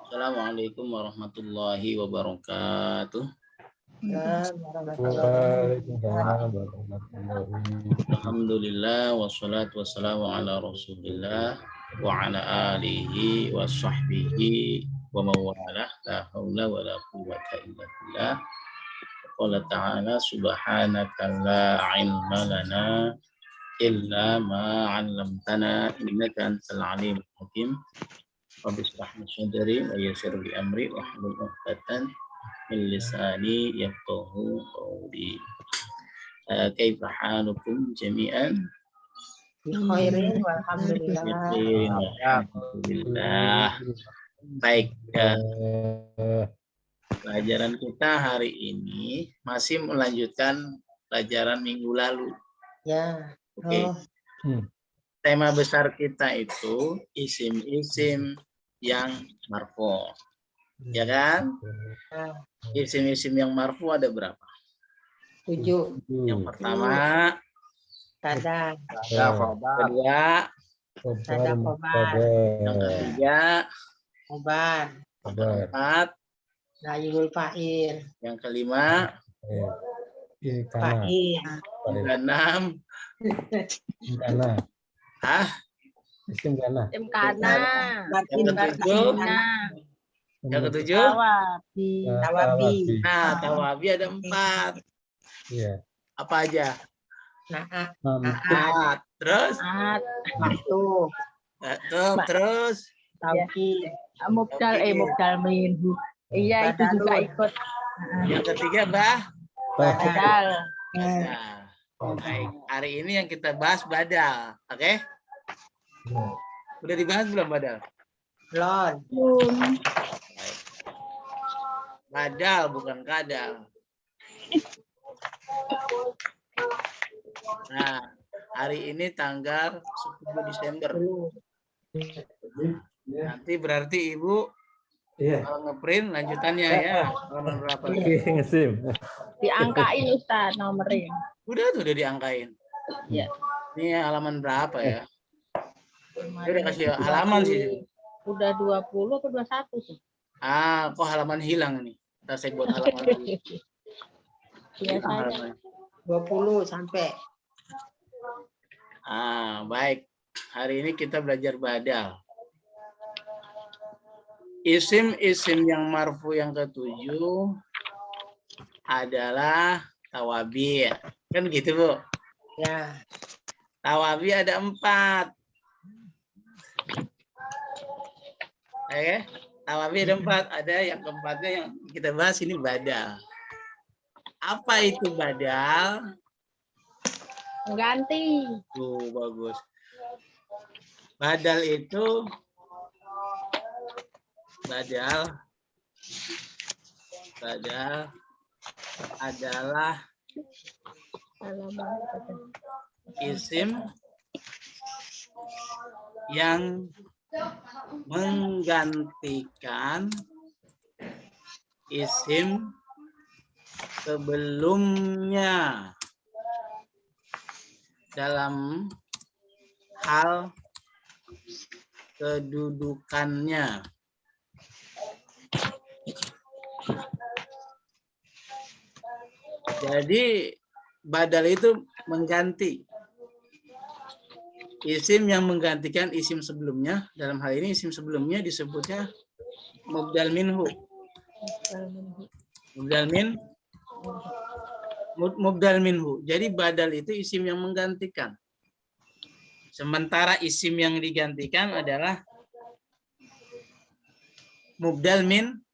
Assalamualaikum warahmatullahi wabarakatuh. Waalaikumsalam warahmatullahi. Alhamdulillah wassalatu wassalamu ala Rasulillah wa ala alihi wa sahbihi wa mawalah la haula wa la quwwata illa billah. Qala ta'ala subhanaka la ilma lana illa ma 'allamtana innaka antal alimul hakim. Rabbi shrah li sadri wa yassir li amri wa hlul 'uqdatam min lisani yafqahu qawli. Kaifa halukum jami'an? Khairin walhamdulillah. Alhamdulillah. Baik, pelajaran kita hari ini masih melanjutkan pelajaran minggu lalu. Ya. Oke. Tema besar kita itu isim-isim yang marfu. Ya kan? Isim-isim yang marfu ada berapa? 7. Yang pertama, Kada. kedua, Kada khobar. yang ketiga, Khobar. yang keempat, Naibul fa'il. yang kelima, Fa'il. yang keenam, Isim kana. yang ketujuh, Tawabi. nah tawabi ada 4. Iya. Apa aja? Naat. Naat. Terus? Maktub. Terus? Taukid. Mubdal minhu. Iya itu juga ikut. Yang ketiga, Bah? Badal. Nah, baik. Hari ini yang kita bahas badal. Oke? Udah dibahas belum badal? Lon. Badal bukan kadal. Nah, hari ini tanggal 10 Desember. Nanti berarti Ibu kalau ngeprint lanjutannya ya. Halaman berapa? Ngesim. Diangkain Ustaz nomornya. Udah diangkain. Ya. Ini halaman berapa ya? Dia udah kasih halaman sih. Udah 20 atau 21 sih? Kok halaman hilang nih? Ntar saya buat halaman dulu. Biasanya 20 sampai. Baik. Hari ini kita belajar badal. Isim-isim yang marfu yang ke-7 adalah tawabi. Kan gitu, Bu? Ya. Tawabi ada 4. Tawabi ada 4. Ada yang keempatnya yang kita bahas ini badal. Apa itu badal? ganti. Tuh, bagus. Badal itu adalah isim yang menggantikan isim sebelumnya dalam hal kedudukannya. Jadi badal itu mengganti isim yang menggantikan isim sebelumnya. Dalam hal ini isim sebelumnya disebutnya mubdal minhu. Mubdal minhu. Jadi badal itu isim yang menggantikan. Sementara isim yang digantikan adalah mubdal minhu.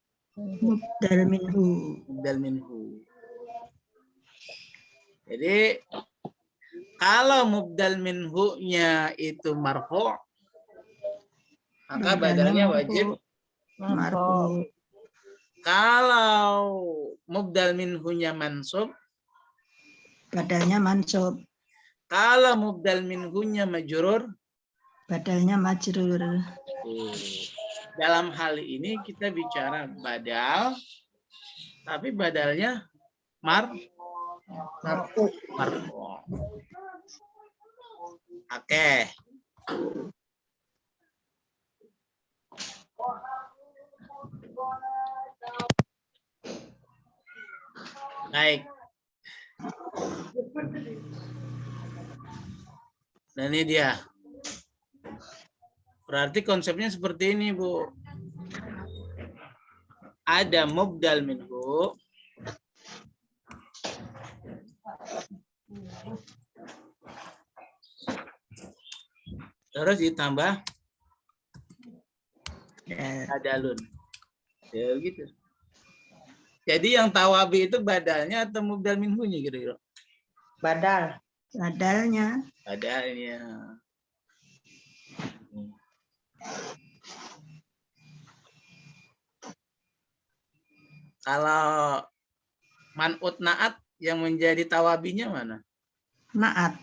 Jadi kalau mubdal minhu-nya itu marfu, maka badalnya wajib Marfu. Kalau mubdal minhu-nya mansub, badalnya mansub. Kalau mubdal minhu-nya majrur, badalnya majrur. Dalam hal ini kita bicara badal, tapi badalnya marfu. Oke. Baik. Nah ini dia. Berarti konsepnya seperti ini, Bu. Ada mubdal minhu. Terus ditambah badalun. Ya gitu. Jadi yang tawabi itu badalnya atau mubdal minhunya kira-kira? Badal. Badalnya. Badalnya. Kalau man'ut na'at yang menjadi tawabinya mana? Naat.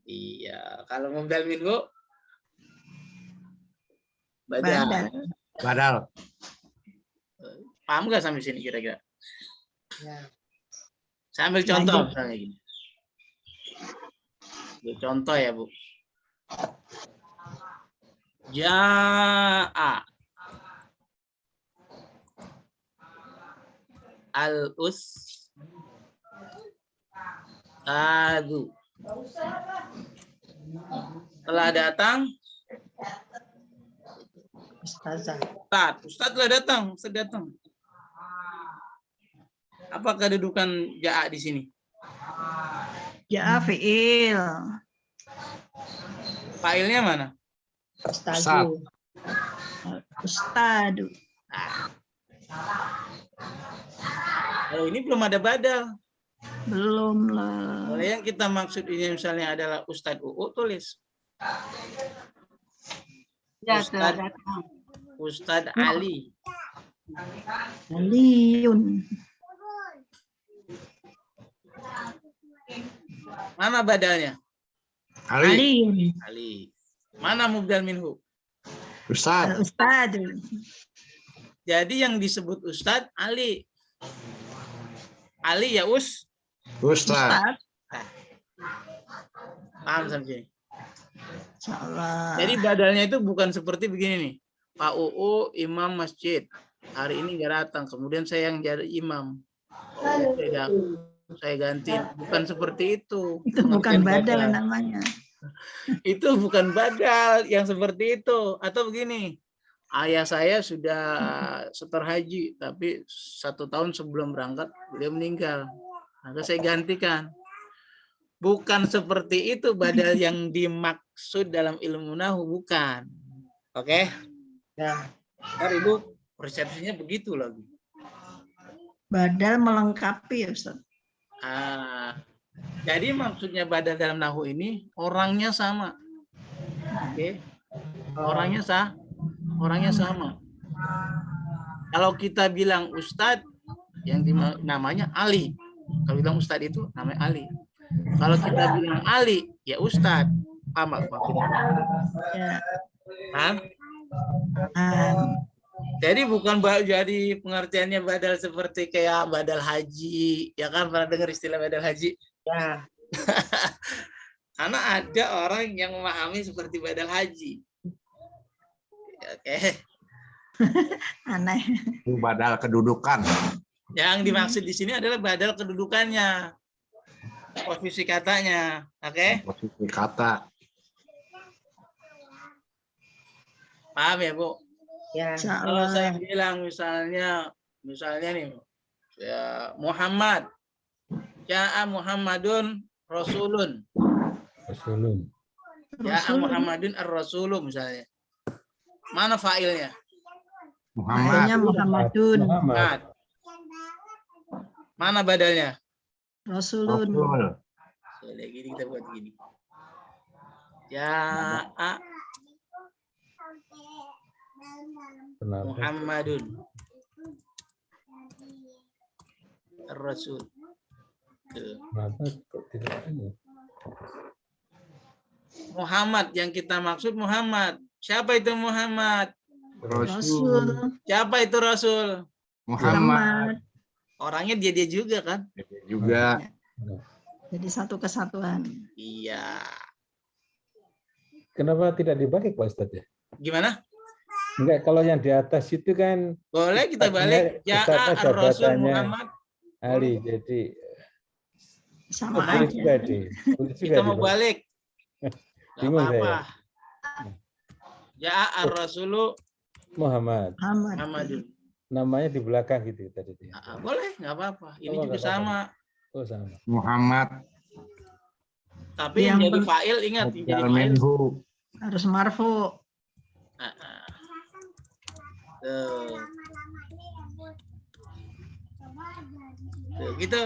Iya, kalau mubdal minhu badal. Badal. Badal. Paham nggak sampai sini kira-kira? Ya. Saya ambil contoh Lanjut. misalnya gini. Ambil contoh ya, Bu. Ja'a al-ustadu. Telah datang Ustazah. Ustaz telah datang, Ustaz datang. Apa kedudukan ja'a di sini? Ja'a fi'il. Fa'ilnya mana? Ustazu. Ustadu. Kalau ini belum ada badal. Belum lah. Kalau yang kita maksud ini misalnya adalah Ustadz UU, tulis Ya, telah Ustadz, datang. Ustadz Ali. Aliyun. Mana badalnya? Aliyun. Ali. Mana mubdal minhu? Ustaz. Al-Ustadu. Jadi yang disebut Ustadz Ali. Ali ya Ustaz. Ustad. Paham sampai sini? Insyaallah. Jadi badalnya itu bukan seperti begini nih. Pak UU imam masjid. Hari ini nggak datang. Kemudian saya yang jadi imam. Saya ganti. Bukan seperti itu. Itu bukan Pengertian badal namanya. Itu bukan badal yang seperti itu. Atau begini. Ayah saya sudah setor haji. Tapi 1 tahun sebelum berangkat beliau meninggal. Maka saya gantikan. Bukan seperti itu badal yang dimaksud dalam ilmu nahu, bukan. Oke? Ya. Ntar Ibu persepsinya begitu lagi. Badal melengkapi ya Ustaz. Jadi maksudnya badal dalam nahu ini orangnya sama. Oke? Orangnya sama. Kalau kita bilang Ustadz yang namanya Ali. Kalau bilang Ustadz itu namanya Ali. Kalau kita bilang Ali, ya Ustadz. Paham maksudnya? Ya. Paham? Jadi bukan jadi pengertiannya badal seperti kayak badal haji. Ya kan, pernah dengar istilah badal haji? Ya. Karena ada orang yang memahami seperti badal haji. Oke. Aneh. Badal kedudukan. Yang dimaksud di sini adalah badal kedudukannya. Posisi katanya. Oke? Posisi kata. Paham ya, Bu? Ya. Kalau saya Insyaallah. bilang misalnya nih, ya Muhammad. Ja'a Muhammadun Rasulun. Rasulun. Ja'a Muhammadun ar-Rasulun misalnya. Mana fa'ilnya? Adanya Muhammad. Muhammadun. Muhammad. Mana badalnya? Rasulun. Rasul. Jadi gini kita buat gini. Ja'a Kenapa? Muhammadun ar-Rasul. Kenapa kok tidak ini? Muhammad yang kita maksud Muhammad. Siapa itu Muhammad? Rasul. Siapa itu Rasul? Muhammad. Orangnya dia juga kan? Juga. Jadi satu kesatuan. Iya. Kenapa tidak dibagi Pak Ustadz ya? Gimana? Enggak, kalau yang di atas itu kan Boleh kita balik. Ustadznya Ja'a ar-Rasul jabatannya Muhammad. Ali, jadi Sama boleh aja. juga deh. Boleh juga Kita mau dibalik. balik. Gak Bingung apa-apa. saya. Ja'a ar-Rasulu Muhammad. Muhammad. Muhammadun. Namanya di belakang gitu tadi. Boleh, nggak apa-apa. Ini Oh, juga nggak apa-apa. sama. Oh, sama. Muhammad Tapi yang Yang jadi fa'il, ingat. Yang jadi Mubdal fa'il. minhu. Harus marfu. Tuh. Tuh, gitu.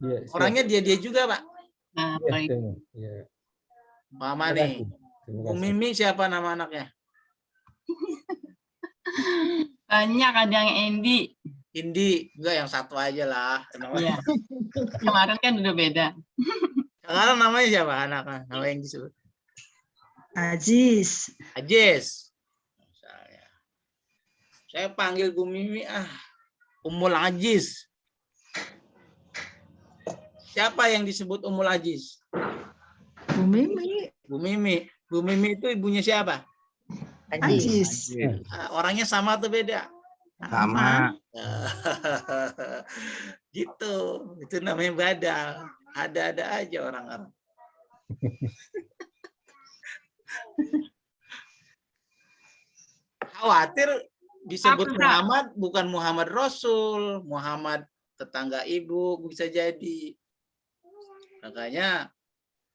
Iya, siap. Orangnya dia juga, Pak. Nah, Iya, baik. temu. Iya. Mama Terima nih. kasih. Terima Bu kasih. Mimi siapa nama anaknya? Banyak, ada yang Endi. Indi. Enggak, yang satu aja lah. Iya. Kemarin kan udah beda. Sekarang namanya siapa anaknya? Nama yang disebut? Aziz. Ajis. Saya panggil Bu Mimi, Ummul Aziz. Siapa yang disebut Ummul Aziz? Bu Mimi. Bu Mimi. Bu Mimi itu ibunya siapa? Aziz. Orangnya sama atau beda? Sama. Gitu. Itu namanya badal. Ada-ada aja orang-orang. Khawatir disebut Apa, Kak? Muhammad bukan Muhammad Rasul, Muhammad tetangga ibu bisa jadi. Makanya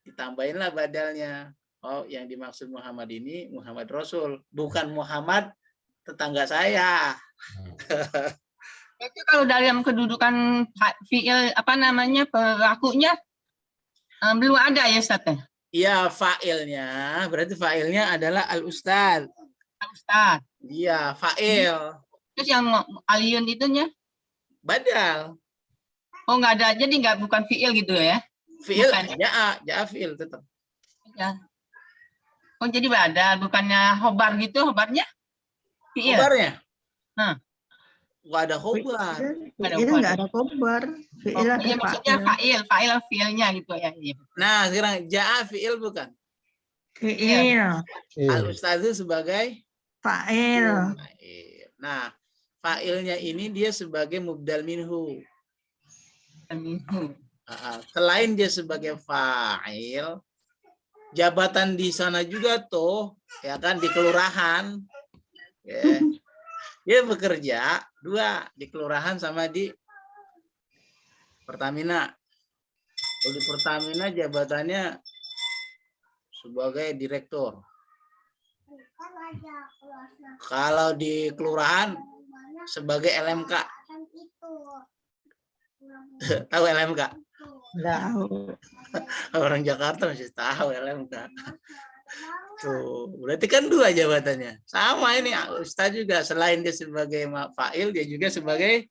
ditambahinlah badalnya. Oh, yang dimaksud Muhammad ini Muhammad Rasul, bukan Muhammad tetangga saya. Itu kalau dalam kedudukan fiil apa namanya pelakunya belum ada ya Ustaz? Iya, fa'ilnya, berarti fa'ilnya adalah al-ustad. Ustaz. Iya, fa'il. Terus yang aliyun itunya? Badal. Oh nggak ada, jadi nggak bukan fiil gitu ya? Fi'il, Bukan. ja'a fi'il tetap. Ya. Oh jadi badal, bukannya hobar gitu, hobarnya? Fiil. Khobarnya? Hah. Nggak ada khobar. Fi'il nggak ada kobar. Fi'il Oh, ada iya maksudnya fa'il. fa'il fiilnya gitu ya. Iya. Nah, sekarang ja'a fi'il bukan? Fi'il. Iya. Al-ustadzu sebagai Fa'il. fa'il. Nah, fa'ilnya ini dia sebagai mubdal minhu. Selain dia sebagai fa'il, jabatan di sana juga tuh, ya kan, di kelurahan. Ya. Dia bekerja dua, di kelurahan sama di Pertamina. Kalau di Pertamina jabatannya sebagai direktur. Kalau di kelurahan sebagai LMK. Tahu LMK? Tahu. Orang Jakarta masih tahu LMK. Tuh, berarti kan dua jabatannya. Sama ini Ustaz juga, selain dia sebagai fa'il, dia juga sebagai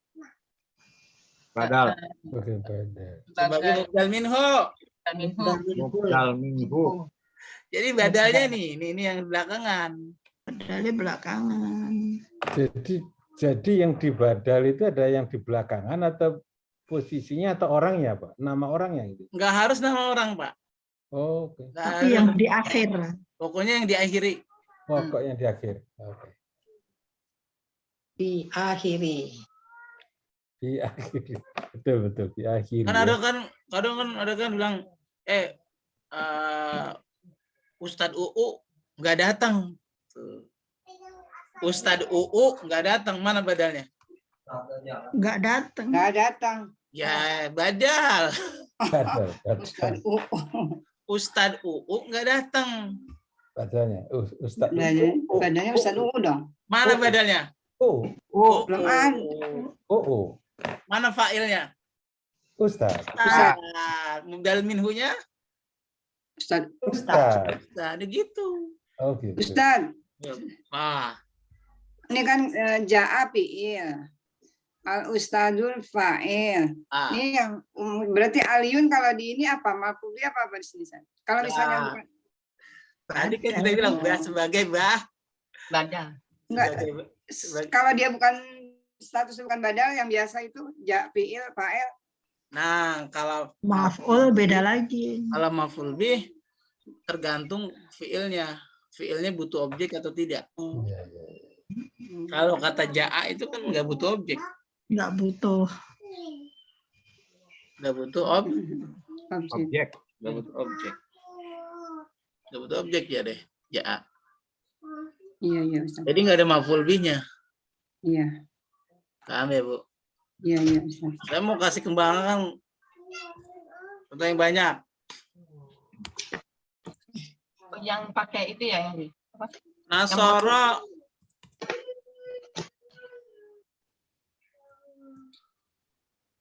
Badal. Oke, badal. sebagai mubdal minhu. Mubdal minhu. Jadi badalnya nih, ini yang belakangan. Badalnya belakangan. Jadi yang di badal itu ada yang di belakangan atau posisinya atau orangnya, Pak? Nama orangnya itu. Nggak harus nama orang, Pak. Oh, oke. Nggak Tapi harus. yang di akhir. Pokoknya yang diakhiri. Oh, kok yang di akhir. Oke. Diakhiri. Di akhir. Betul, di akhir. Kan ada kan, kadang kan ada kan bilang, Ustadz UU nggak datang. Tuh. Ustadz UU nggak datang, mana badalnya? Nggak datang. Nggak datang. Ya badal. Badal. Ustadz UU nggak datang. Badalnya. Ustaz. Badanya Ustaz UU dong. Mana badalnya? Oh, Belum ada. oh. Mana fa'ilnya? Ustaz. Mubdal minhunya? Ustaz. Ustaz. Nah, gitu. Oh, gitu. Ustaz. Ini kan ja'a fi'il. Al-ustadzul fa'il. Ini yang berarti aliyun kalau di ini apa? Maf'ul apa di sini? Kalau misalnya bukan. Tadi kan kita bilang sebagai Badal. Enggak. Kalau dia bukan status bukan badal, yang biasa itu ja fi'il fa'il. Nah, kalau maf'ul beda lagi. Kalau maf'ul bih tergantung fi'ilnya. fiilnya butuh objek atau tidak. Iya, iya. Kalau kata ja'a itu kan nggak butuh objek. Nggak butuh. Nggak butuh Objek. nggak butuh objek. Nggak butuh objek ya deh, ja'a. Iya, iya, Ustaz. Jadi nggak ada maf'ul bihnya. Iya, Paham ya, Bu? iya, iya, Ustaz. Saya mau kasih kembangan pertanyaan banyak. Yang pakai itu ya yang di apa? Nasara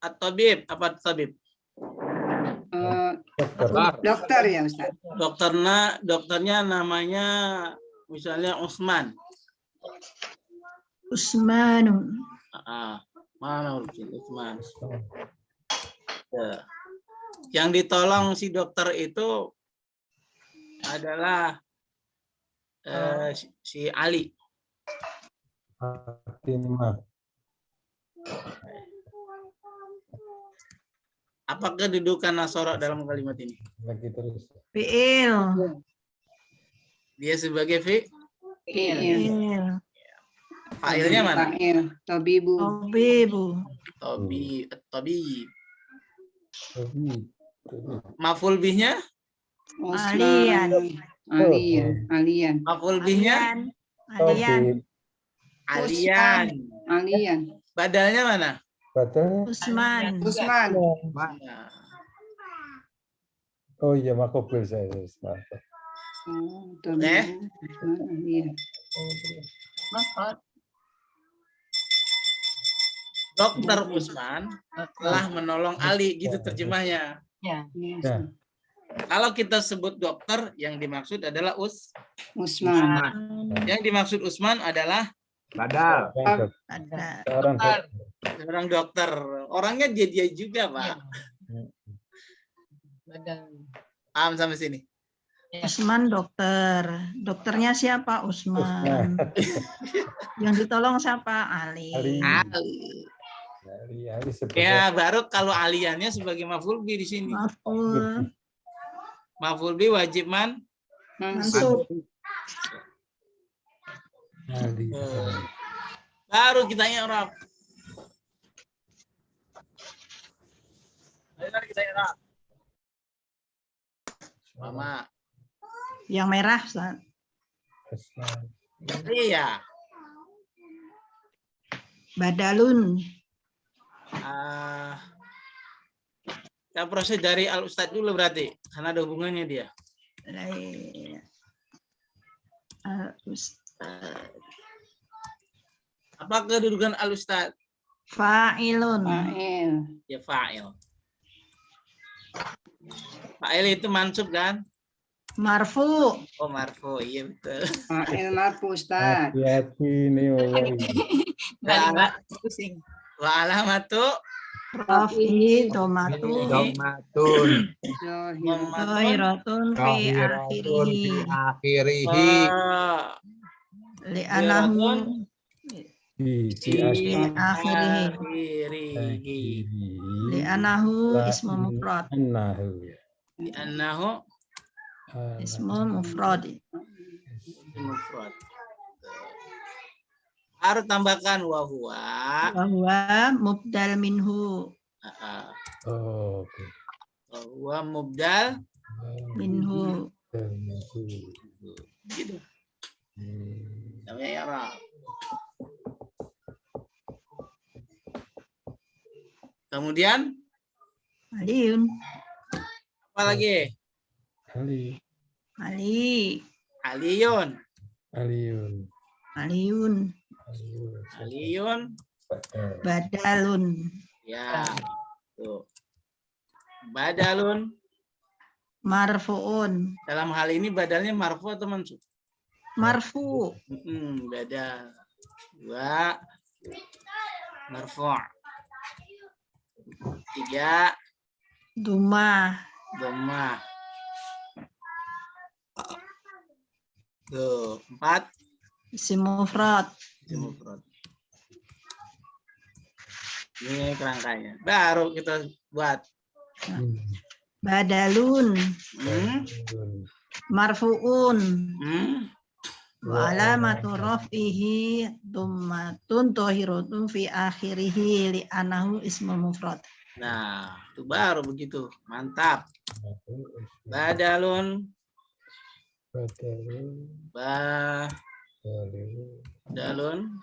at-tabib, apa tabib? Dokter ya, Ustaz. Dokternya namanya misalnya Usman. Usmanun. Mana urusin Usman? Ya. Yang ditolong si dokter itu adalah si Ali. Fatimah. Apa kedudukan Nasara dalam kalimat ini? Lagi terus. Fi'il. Dia sebagai Fi'il. Fi'il. fa'ilnya mana? Fa'il. Tabibu. Tabibu. Tabib. Tabib. Maf'ul bihnya? Alian. Alian. Maf'ul bihnya? Alian. Alian. Alian. Badalnya mana? Batalnya. Usman. Usman. Nah, Oh iya, makobel saya. Usman. Tabibu. Alian. Dokter Usman telah menolong Ali, gitu terjemahnya. Ya. Ya. Kalau kita sebut dokter, yang dimaksud adalah Usman. Yang dimaksud Usman adalah Badal. Ada. Seorang dokter. Seorang dokter. Orangnya dia juga, Pak. Paham sampai sini? Usman dokter. Dokternya siapa? Usman. Yang ditolong siapa? Ali. Ali. Ali sebagai Ya, baru kalau aliannya sebagai maf'ul bi di sini. Maf'ul. Maf'ul bi wajib Mansub. Ali. baru kita i'rab. Ayo kita i'rab. Mama. Yang merah, Ustaz. Usman. Iya. Badalun. Kita proses dari Al-Ustadz dulu berarti, karena ada hubungannya dia. Al-Ustaz. Apa kedudukan Al-Ustadz? Fa'ilun. Fa'il. Ya fa'il. Fa'il itu mansub kan? Marfu. Oh marfu, iya betul. Fa'il marfu, Ustaz. Hati-hati nih, wallahi. Pusing. Wa alamatu Rafi domatu. Domatun. Dohiratun fi Zahiratun fi akhirih. akhirihi. Li'anahu Di akhirih. Li'anahu ismu mufrad. Annahu. Annahu Ismu mufrad. mufrad. Harus tambahkan wa huwa. Bahwa mubdal minhu. Oh, oke. Wa huwa mubdal Minhu. gitu. Namanya i'rab. Kemudian Aliun. apa lagi? Ali. Ali. Aliyun. Aliun. Aliun. Aliyun. Badalun. Ya. Tuh. Badalun. Marfu'un. Dalam hal ini badalnya marfu atau mansub? Marfu. Badal. Dua. Marfu'. Tiga. Dumah. Dhammah. Tuh. Empat. Isim mufrad. Mufrad. Ini kerangkanya. Baru kita buat. Badalun. Hmm? Marfu'un. Hmm? Wa alamatu rafihi dhammatun dhahiratun fi akhirih li anahu ismu mufrad. Nah, itu baru begitu. Mantap. Badalun. Badalun.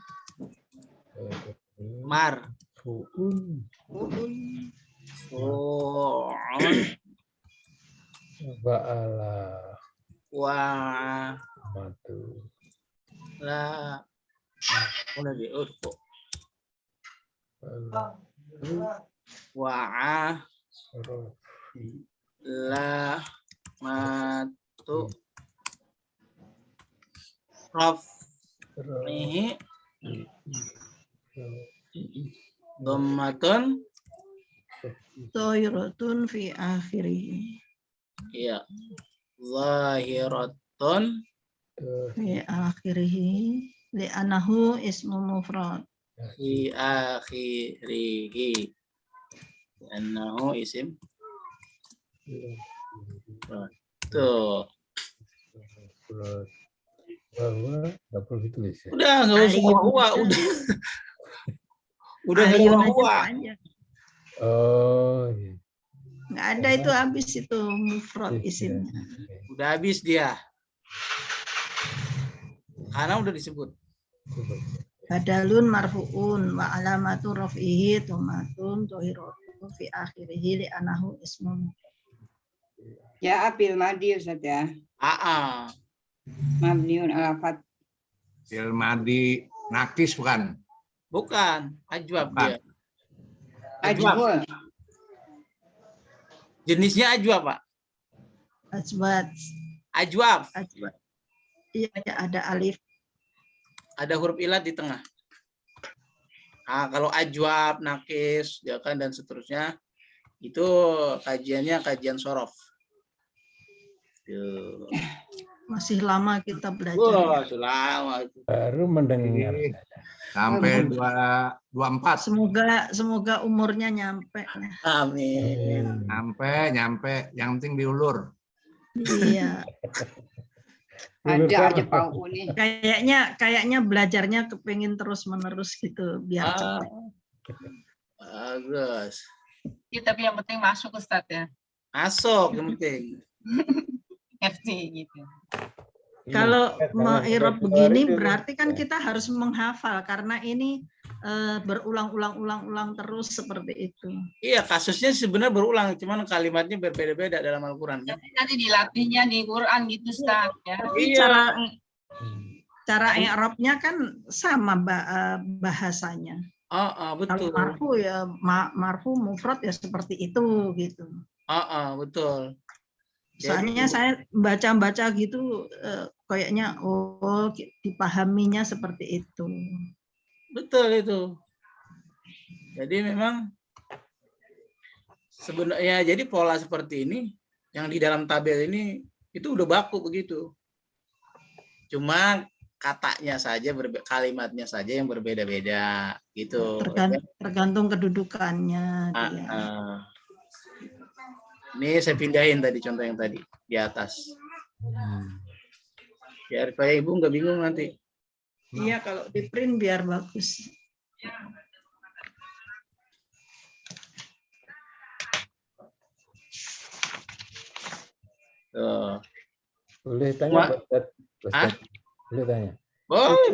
Mar. Fu'un. Fu'un. Ba'ala. Wa. Matu. La. Mana dia? Oh, kok. Wa'a. Rafi. La. Matu. Raf. Ini. Dhammatun. Dhahiratun fi akhirih. Iya. Zahiratun. Fi akhirih li anahu ismu mufrad. Fi akhirihi. Annahu isim. Tuh. Bahwa nggak perlu ditulis ya. Udah nggak usah Ayun. wa. Udah nggak Ayun usah aja wa. panjang. Oh, iya. Nggak ada itu habis itu mufrad isimnya. Udah habis dia. Karena udah disebut. Badalun marfu'un wa alamatu raf'ihi dhammatun dhahiratun fi akhirih li anahu ismu. Ya apil madi Ustaz ya. Mabniun ala fath. Fil madi nakis bukan? Bukan. Ajwab Bukan. dia. Ajwab. Ajmul. Jenisnya ajwab, Pak. Ajwad. Ajwab. Ajwad. Iya, ada alif. Ada huruf ilat di tengah. Nah, kalau ajwab, nakis, ya kan, dan seterusnya, itu kajiannya kajian sorof. Tuh. Masih lama kita belajar. Wah, selama itu. Baru mendengar. Sampai 24. Semoga umurnya nyampe. Amin. Nyampe. Yang penting diulur. Iya. Ada aja Pak Uni. Kayaknya belajarnya kepengin terus menerus gitu biar cepat. Bagus. Ya, tapi yang penting masuk Ustadz ya. Masuk yang penting. FC gitu. Kalau mengirab begini berarti kan kita harus menghafal karena ini berulang-ulang terus seperti itu. Iya, kasusnya sebenarnya berulang, cuman kalimatnya berbeda-beda dalam Al-Quran kan. Nanti dilatihnya di Quran gitu Ustadz ya. Iya. Cara i'rabnya kan sama bahasanya. Betul. Kalau marfu ya marfu mufrad ya seperti itu gitu. Betul. Soalnya saya baca gitu kayaknya dipahaminya seperti itu. Betul itu. Jadi memang sebenarnya jadi pola seperti ini yang di dalam tabel ini itu udah baku begitu. Cuma katanya saja kalimatnya saja yang berbeda-beda gitu. Tergantung kedudukannya. Ini saya pindahin tadi contoh yang tadi di atas. Biar supaya Ibu nggak bingung nanti. Iya, kalau di print biar bagus. Tuh. Boleh tanya, Ustaz? Boleh tanya. Boleh,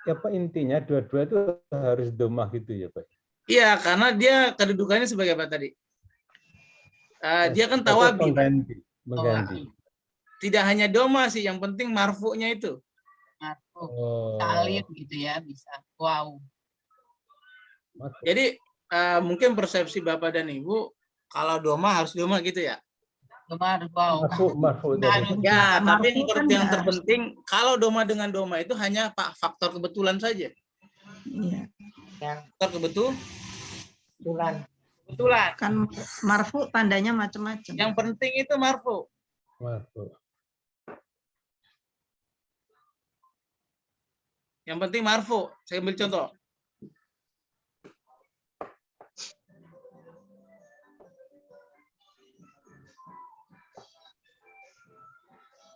Pak. Intinya dua-dua itu harus domah gitu ya, Pak? Iya, karena dia kedudukannya sebagai apa tadi? Dia kan tawabi. Mengganti. Tidak hanya doma sih, yang penting marfu'nya itu. Marfu. Talib gitu ya, bisa. Wow. Jadi mungkin persepsi Bapak dan Ibu, kalau doma harus doma gitu ya? Wow. Marfu. Ya, tapi yang terpenting, kalau doma dengan doma itu hanya faktor kebetulan saja. Iya. Faktor kebetulan. Kan marfu tandanya macam-macam. Yang penting itu marfu. Yang penting marfu. Saya ambil contoh.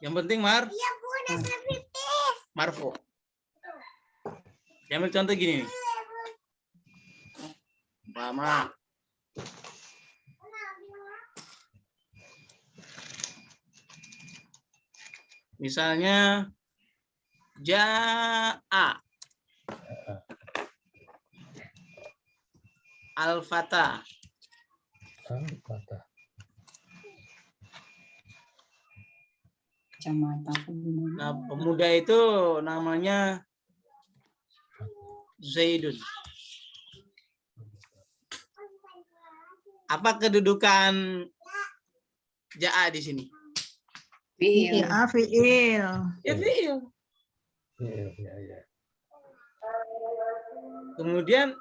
Yang penting marfu. Ambil contoh gini nih. Umpama misalnya ja'a al-fata. Nah, pemuda itu namanya Zaidun. Apa kedudukan ja'a di sini? Fi'il. Fi'il. Ya fi'il. Ya. Kemudian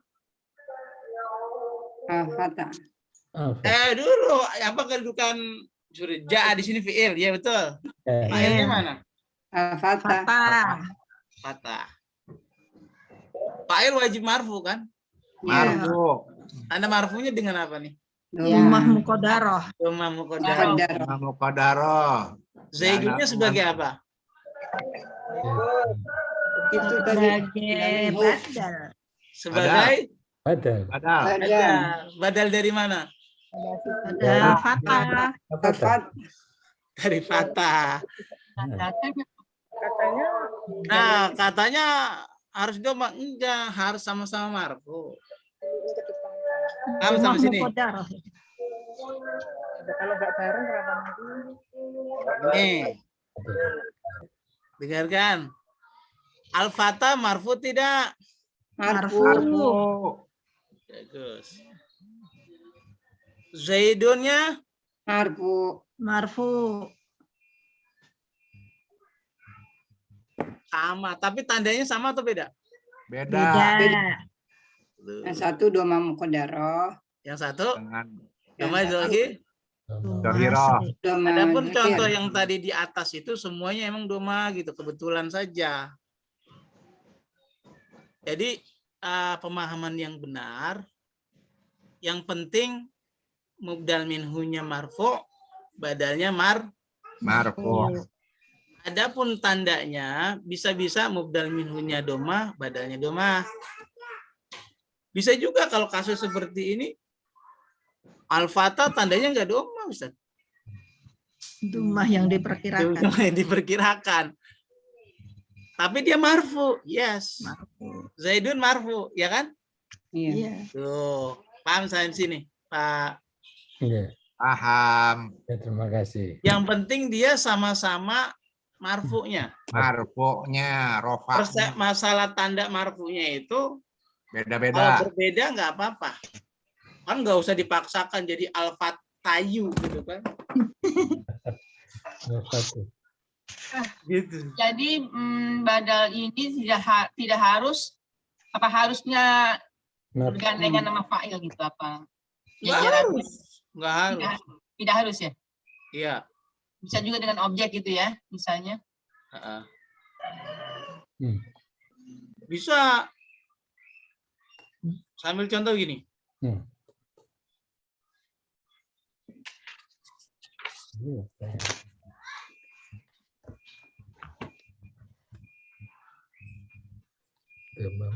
Al-Fatah. dulu apa kedudukan ja'a di sini fi'il? Ya betul. Fa'ilnya mana? Al-Fatah. Fatah. Fa'il wajib marfu kan? Marfu. Tanda marfunya dengan apa nih? Dhammah muqaddarah. Dhammah muqaddarah. Muqaddarah. Zaidunnya sebagai apa? Itu tadi. Sebagai badal. Sebagai Badal. badal dari mana? Badal fatah. Dari fatah. Nah, katanya harus doma, enggak, harus sama-sama marfu. Kamu sama sini. Muqaddarah. Kalau nggak bareng kenapa nanti? Nih. Dengarkan. Al-Fatah marfu tidak? Marfu. Bagus. Zaidunnya Marfu. sama, tapi tandanya sama atau beda? Beda. Yang satu dhammah muqaddarah. Yang satu Dengan dhammah zahir. Zahirah. Adapun contoh yang tadi di atas itu semuanya emang doma gitu, kebetulan saja. Jadi pemahaman yang benar, yang penting mubdal minhunya marfu, badalnya Marfu. Adapun tandanya bisa-bisa mubdal minhunya doma, badalnya doma. Bisa juga kalau kasus seperti ini al-fatah tandanya enggak doma, Ustaz. Dhammah yang diperkirakan. Doma yang diperkirakan. Tapi dia marfu, yes. Marfu. Zaidun marfu, ya kan? Iya. Tuh, paham saya di sini, Pak. Iya. Paham. Ya, terima kasih. Yang penting dia sama-sama marfunya. Marfu'nya, rofa'nya. Masalah tanda marfunya itu Beda-beda. kalau berbeda nggak apa-apa. Kan nggak usah dipaksakan jadi al-fatayu gitu kan. Gitu. Jadi badal ini tidak harus apa harusnya bergandengan nama fa'il gitu apa? Nggak harus. Nggak harus. Tidak harus ya? Iya. Bisa juga dengan objek gitu ya, misalnya. Bisa. Sambil contoh gini.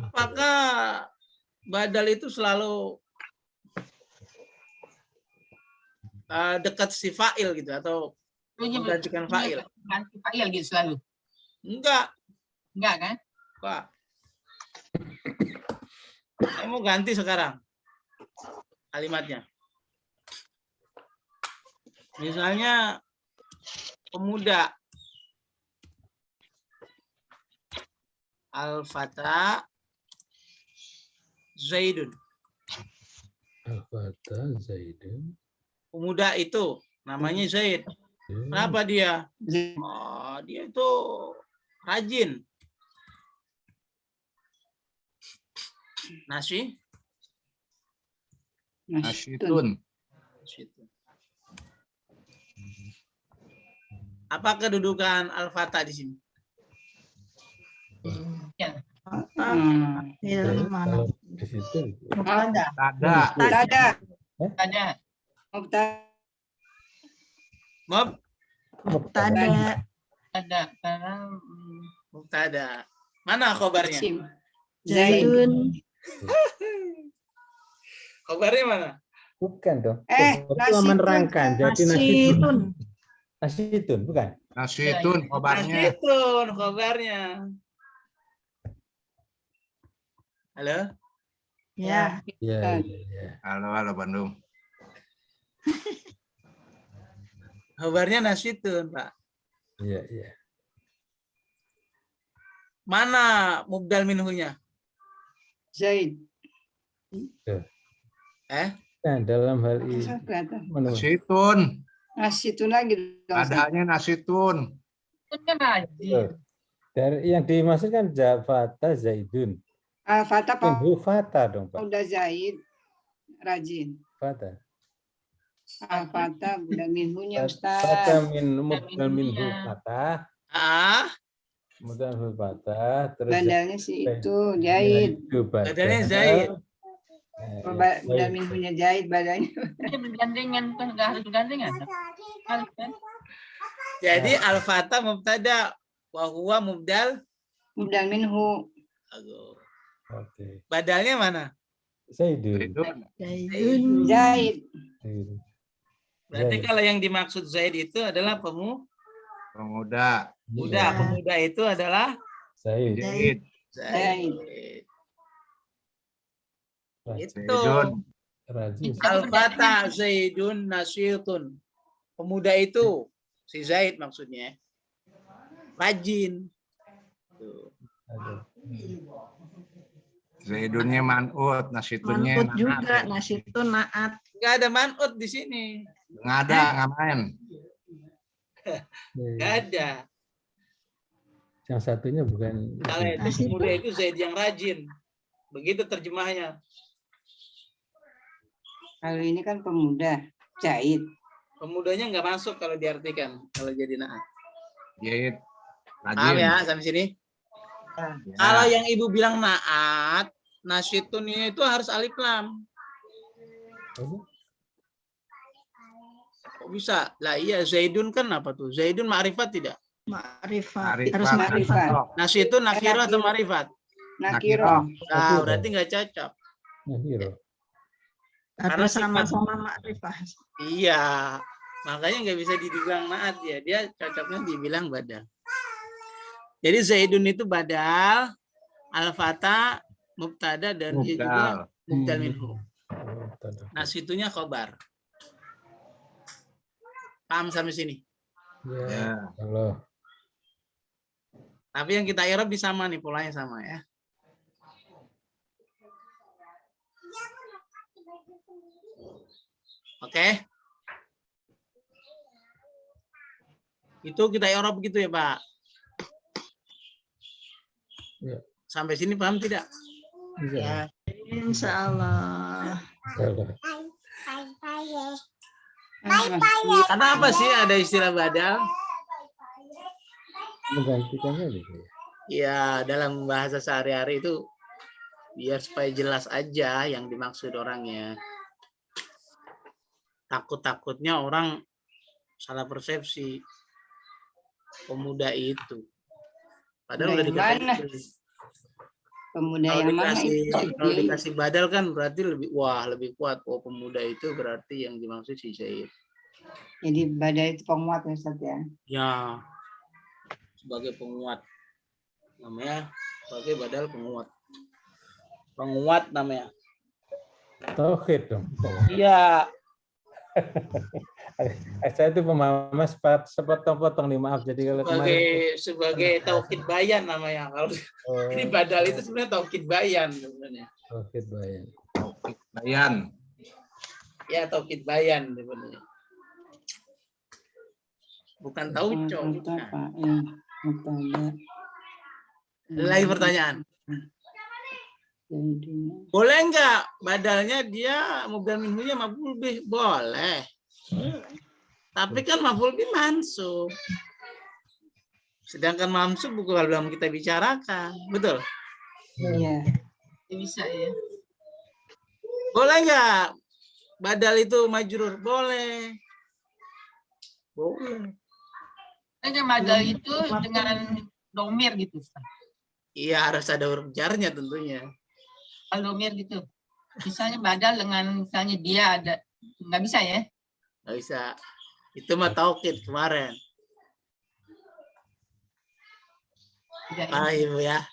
Apakah badal itu selalu dekat si fa'il gitu atau menggantikan fa'il? Ganti fa'il gitu selalu. Enggak kan? Pak. Saya mau ganti sekarang kalimatnya. Misalnya pemuda. Al-Fata Zaidun. Al-Fata Zaidun. Pemuda itu namanya Zaid. Kenapa dia? Oh, dia itu rajin. Nasyidun. Apa kedudukan Al-Fata di sini? Ya. Kalau di situ Ada. Mubtada. Ada karena mubtada. Mana khobarnya? Zaidun. Khobarnya mana? Bukan dong. Nasitun. Menerangkan. Jadi Nasitun. Nasitun, bukan? Nasitun khobarnya. Nasitun khobarnya. Halo? Ya. Iya. Halo Bandung. Khobarnya nasitun, Pak. Iya. Mana mubdal minhunya? Zaid. Nah, dalam hal ini Nasitun. Nasitun lagi. Adanya nasitun. dari yang dimaksudkan Fata Zaidun. Fata Pak. Fata dong, Pak. Udah Zaid. Rajin. Fata. Fata udah minhunya Ustaz. Fata mubdal minhu fata. Mubdal minhu fata. Terus Badalnya sih itu Zaid. Badalnya Zaid. Udah minhunya Zaid badalnya. Bergandengan kan, nggak harus bergandengan. Harus kan? Jadi al-fata mubtada wa huwa mubdal minhu. Oke. Badalnya mana? Zaidun. Zaid. Berarti kalau yang dimaksud Zaid itu adalah Pemuda. Pemuda itu adalah Zaid. Itu. Rajin. Al-fata Zaidun nasyitun. Pemuda itu si Zaid maksudnya. Rajin. Zaidunnya man'ut, nasitunnya Man'ut juga, nasitun naat. Enggak ada man'ut di sini. Nggak ada, nggak main. Enggak ada. Yang satunya bukan. Kalau itu pemuda itu Zaid yang rajin. Begitu terjemahnya. Kalau ini kan pemuda, Zaid. Pemudanya nggak masuk kalau diartikan kalau jadi naat. Zaid. Paham ya sampai sini? Ya. Kalau yang ibu bilang naat, nasyitunnya itu harus alif lam. Kok bisa? Lah iya Zaidun kan apa tuh? Zaidun ma'rifat tidak? Ma'rifat. Harus ma'rifat. Nasyitun nakirah atau ma'rifat? Nakirah. Nah, berarti nggak cocok. Karena sama-sama ma'rifah. Iya, makanya nggak bisa dibilang naat ya. Dia cocoknya dibilang badal. Jadi Zaidun itu badal, al-fata, mubtada, dan dia juga mubdal minhu. Nasitunya khobar. Paham sampai sini? Ya. Halo. Tapi yang kita i'rab sama nih, polanya sama ya. Oke. Itu kita i'rab begitu ya, Pak. Ya. Sampai sini paham tidak? Ya. Insya Allah. Kenapa sih ada istilah badal? Menggantikannya gitu. Ya, dalam bahasa sehari-hari itu biar supaya jelas aja yang dimaksud orangnya. Takut-takutnya orang salah persepsi pemuda itu. Padahal udah dikasih. Pemuda yang mana itu? Kalau dikasih badal kan berarti lebih kuat. Oh, pemuda itu berarti yang dimaksud si Zaid. Jadi badal itu penguat ya, Ustaz ya? Ya, sebagai penguat. Namanya sebagai badal penguat. Penguat namanya. Tauhid dong. Iya. Saya itu pemahaman sepotong-potong nih, maaf. Jadi kalau sebagai taukid bayan namanya. Kalau ini badal itu sebenarnya taukid bayan sebenarnya. Taukid bayan. Taukid bayan. Ya, taukid bayan sebenarnya. Bukan tauco. Lagi pertanyaan. Boleh nggak badalnya dia mubdal minhunya maf'ul bih? Boleh. Tapi kan maf'ul bih mansub. Sedangkan mansub bukan belum kita bicarakan. Betul? Iya. Bisa ya. Boleh nggak badal itu majrur? Boleh. Boleh. Badal itu domir gitu. Iya, harus ada huruf jarnya tentunya. Kalau domir gitu. Misalnya badal dengan misalnya dia ada, nggak bisa ya? Nggak bisa. Itu mah taukid kemarin. Ibu ya.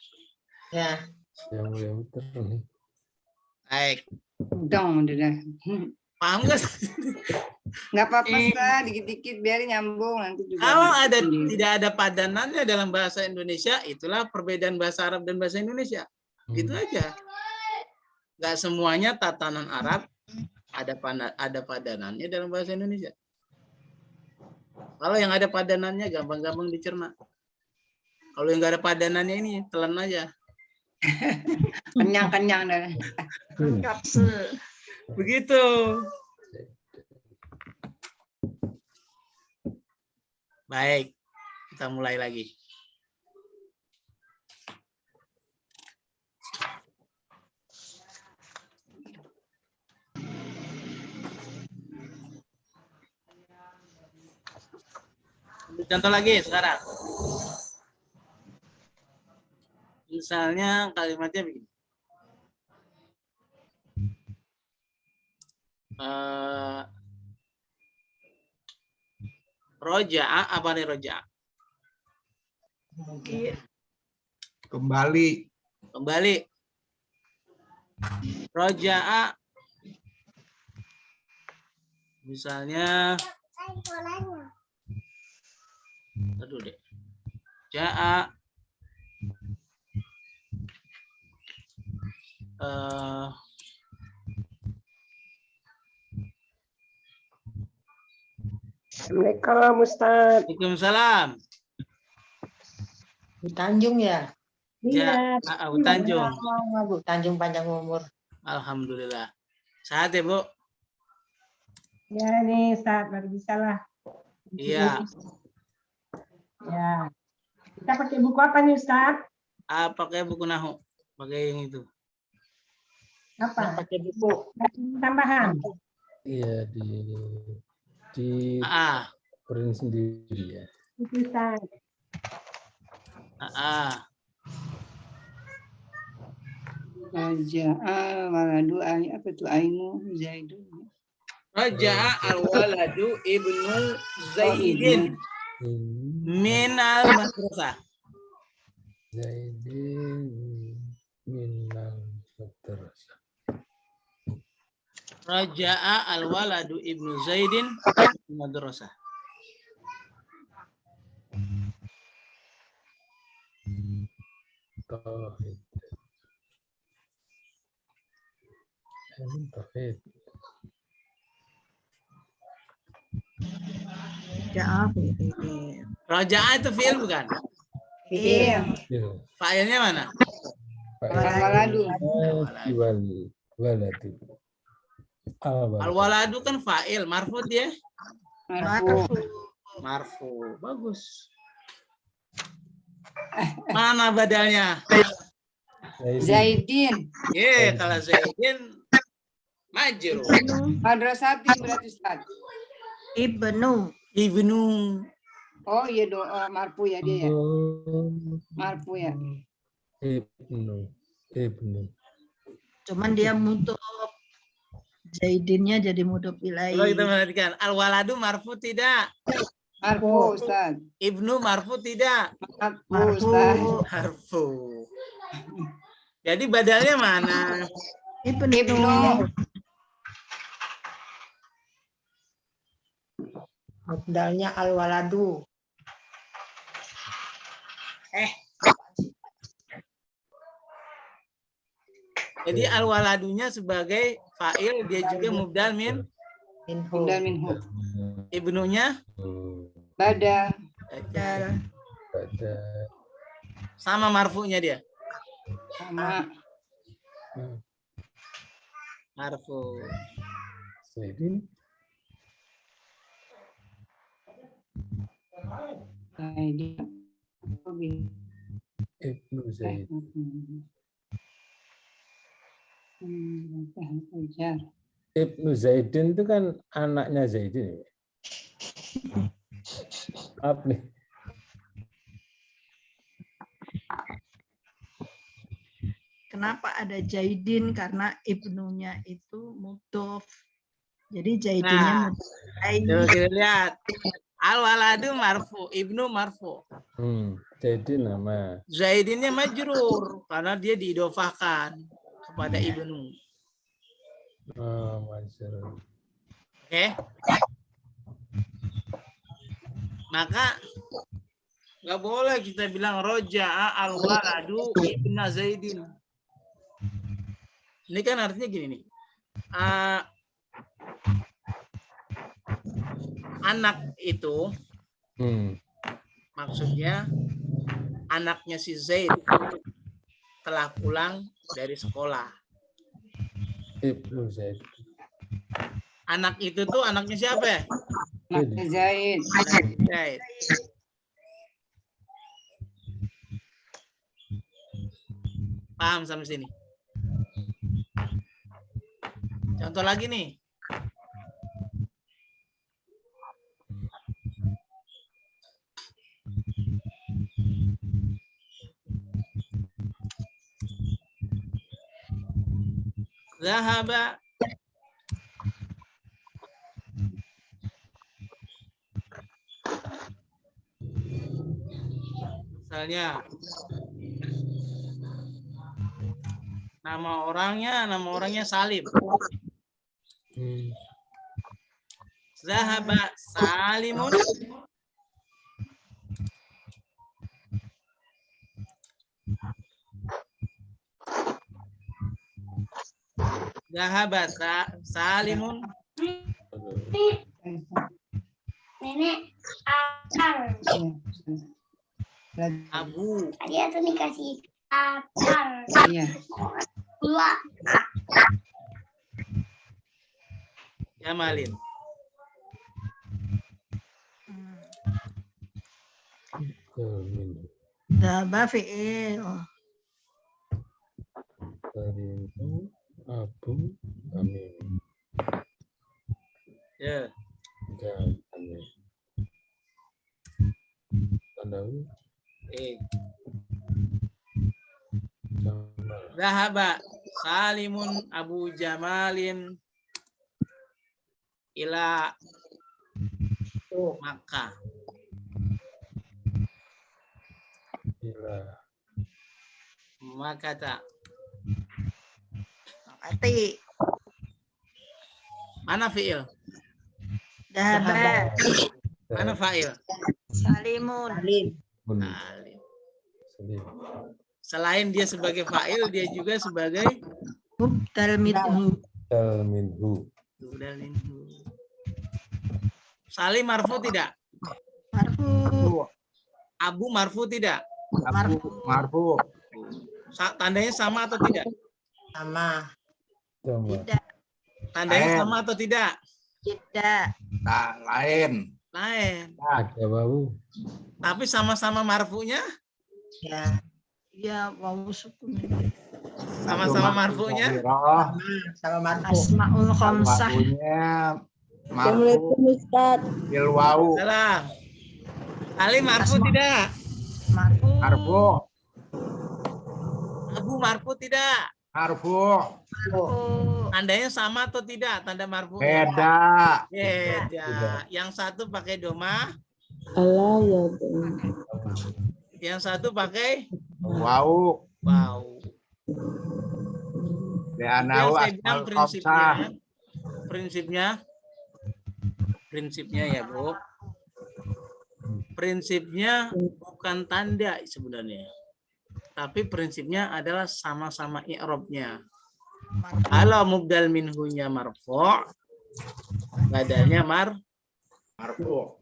Ya. Yang betul nih. Baik. Dong, udah. Paham nggak? Nggak apa-apa, Ustaz. Dikit-dikit biar nyambung nanti juga. Kalau tidak ada padanannya dalam bahasa Indonesia, itulah perbedaan bahasa Arab dan bahasa Indonesia. Gitu aja. Nggak semuanya tatanan Arab ada padanannya dalam bahasa Indonesia. Kalau yang ada padanannya gampang-gampang dicerna. Kalau yang nggak ada padanannya ini telan aja. Kenyang-kenyang dah. Kapsul. Begitu. Baik, kita mulai lagi. Contoh lagi sekarang. Misalnya kalimatnya begini. Roja'a, apa nih roja'a? Kembali. Kembali. Roja'a. Misalnya. Aduh deh. Ja'a. Assalamualaikum Ustaz. Waalaikumsalam. Bu Tanjung ya? Iya. Bu Tanjung. Bu Tanjung panjang umur. Alhamdulillah. Sehat ya, Bu? Ya nih Ustaz, baru bisa lah. Iya. Ya. Kita pakai buku apa nih Ustaz? Pakai buku Nahu. Pakai yang itu. Apa? Pakai buku tambahan. Iya, di print sendiri ya. Ustaz. Raja'a waladu apa itu Ainu Zaidun. Raja'a al-waladu ibnu Zaidin min al-madrasah. Zaidin min al-madrasah. Raja'a al-waladu ibnu Zaidin min al-madrasah. Tauhid. Tauhid. Raja'a itu fi'il bukan? Iya. Fa'ilnya mana? Waladu. Waladu. Al-waladu kan fa'il, marfu dia? Marfu. Bagus. Mana badalnya? Zaidin. Iya, kalau Zaidin majrur. Madrasati berarti Ustaz. Ibnu. Oh iya doa marfu ya dia ya. Marfu ya. Ibnu. Cuman dia mudhof. Zaidinnya jadi mudhof ilaih. Kalau kita perhatikan, al-waladu marfu tidak? Marfu Ustaz. Ibnu marfu tidak? Marfu Ustaz. Marfu. Jadi badalnya mana? Ibnu. Badalnya al-waladu. Jadi al-waladunya sebagai fa'il, dia juga mubdal minhu. Ibnunya Bada. Sama marfunya dia. Sama. Marfu. Zaidin. Ibnu Zaid. Ibnu Zaidin itu kan anaknya Zaidin. Apa nih? kenapa ada Jaidin? Karena ibnunya itu mudhof. Jadi Jaidinnya mudhof. Kita lihat. Al-waladu marfu, ibnu marfu. Jaidin nama. Zaidinnya majrur karena dia diidofahkan kepada ibnu. Oh, majrur. Oke. Maka nggak boleh kita bilang roja'a al-waladu ibnu Zaidin. Ini kan artinya gini nih. Anak itu maksudnya anaknya si Zaid telah pulang dari sekolah. Ibnu Zaid. Anak itu tuh anaknya siapa ya? Anaknya Zaid. Zaid. Paham sampai sini? Contoh lagi nih. Zahaba misalnya nama orangnya Salim. Zahaba Salimun Zahaba Salimun Nenek akar. Abu. Dia tuh dikasih akar. Iya. Dua. Jamalin. Dhaba fi'il. Abu Amin. Ya. Amin. Tandawi. Zahaba Salimun Abu Jamalin ila Makkah. Ila Makkah tak. Arti. Mana fi'il? Dhaba. Mana fa'il? Salimun. Salim. Selain dia sebagai fa'il, dia juga sebagai Mubdal minhu. Mubdal minhu. Salim marfu tidak? Marfu. Abu marfu tidak? Marfu. Tandanya sama atau tidak? Sama. Tidak. Tandanya sama atau tidak? Tidak. Nah, lain. Ada bau. Tapi sama-sama marfunya? Ya. Ya, wawu sukun. Sama-sama marfunya? Sama marfu. Asmaul khamsah. Marfu. Bil wawu. Salam. Salim marfu tidak? Marfu. Abu marfu tidak? Marfu. Tandanya sama atau tidak? Tanda marfu? Beda. Yang satu pakai doma. Yang satu pakai Wow. Yang saya bilang prinsipnya ya Bu. Prinsipnya bukan tanda sebenarnya. Tapi prinsipnya adalah sama-sama i'rabnya. Kalau mubdal minhunya marfu', badalnya marfu'.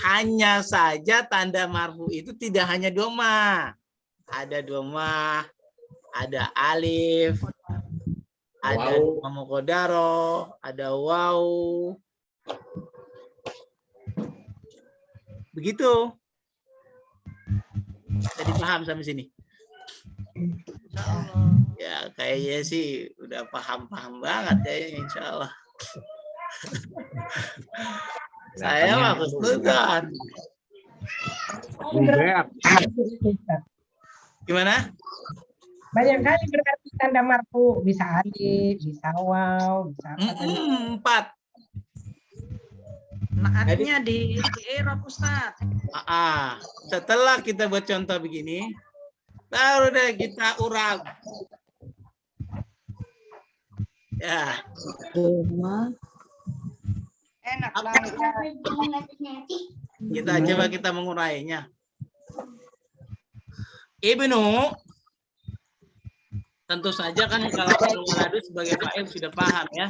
Hanya saja tanda marfu itu tidak hanya doma. Ada doma, ada alif, ada doma muqaddaro, ada waw. Begitu. Jadi paham sampai sini? Ya kayaknya sih udah paham banget kayaknya, insya Allah. Saya mah kesulitan. Buber. Gimana? Banyak kali berarti tanda marfu, bisa alif, bisa waw, bisa apa tadi? 4. Naatnya di Arab Ustaz. Setelah kita buat contoh begini, baru deh kita urab. Ya. Enak banget. Kita mengurainya. Ibnu, tentu saja kan kalau waladu sebagai fa'il sudah paham ya.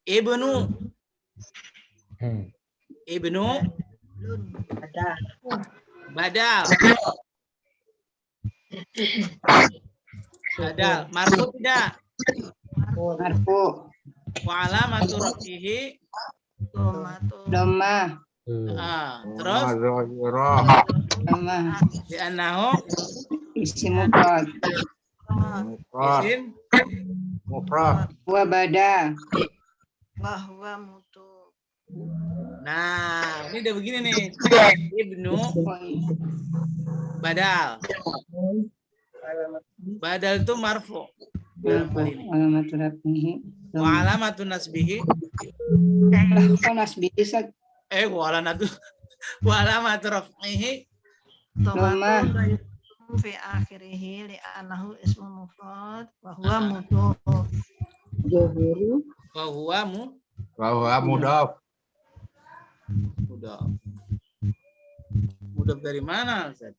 Ibnu badal. Marfu tidak? Marfu. Wa alamatu rafihi Dhamma. Terus Dhamma. Li'annahu Isim mufrad. isim mufrad. Wa bada. Bahwa mutu. Nah, ini udah begini nih. Ibnu badal. Badal itu marfu. Alamatu rafihi. Wa alamatu nasbihi. Nasbihi Ustaz. Wa alamatu rafihi. Dhamma. Fi akhirih li'annahu ismu mufrad wa huwa mutu. Zuhuru. Wa Bahwa mudaf. Mudaf dari mana, Ustaz?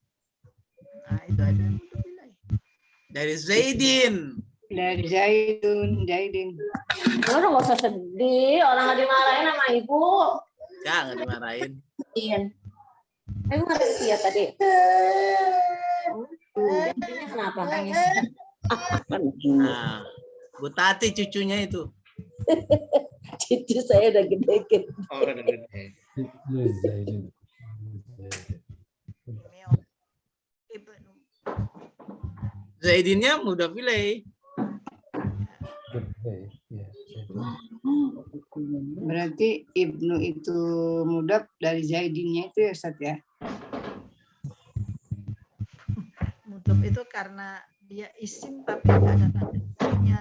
Nah, itu ada. Dari Zaidin. Dari Zaidin. Lu nggak usah sedih, orang nggak dimarahin sama ibu. Jangan dimarahin. Iya. Emang ada ya tadi? Kenapa? Nah, Bu Tati cucunya itu. Cucu saya udah gede. Oh, udah gede. Zaidinnya mudah pilih. Berarti Ibnu itu mudaf dari Zaidinnya itu ya Ustaz ya? Mudaf itu karena dia isim tapi nggak ada tanda isimnya.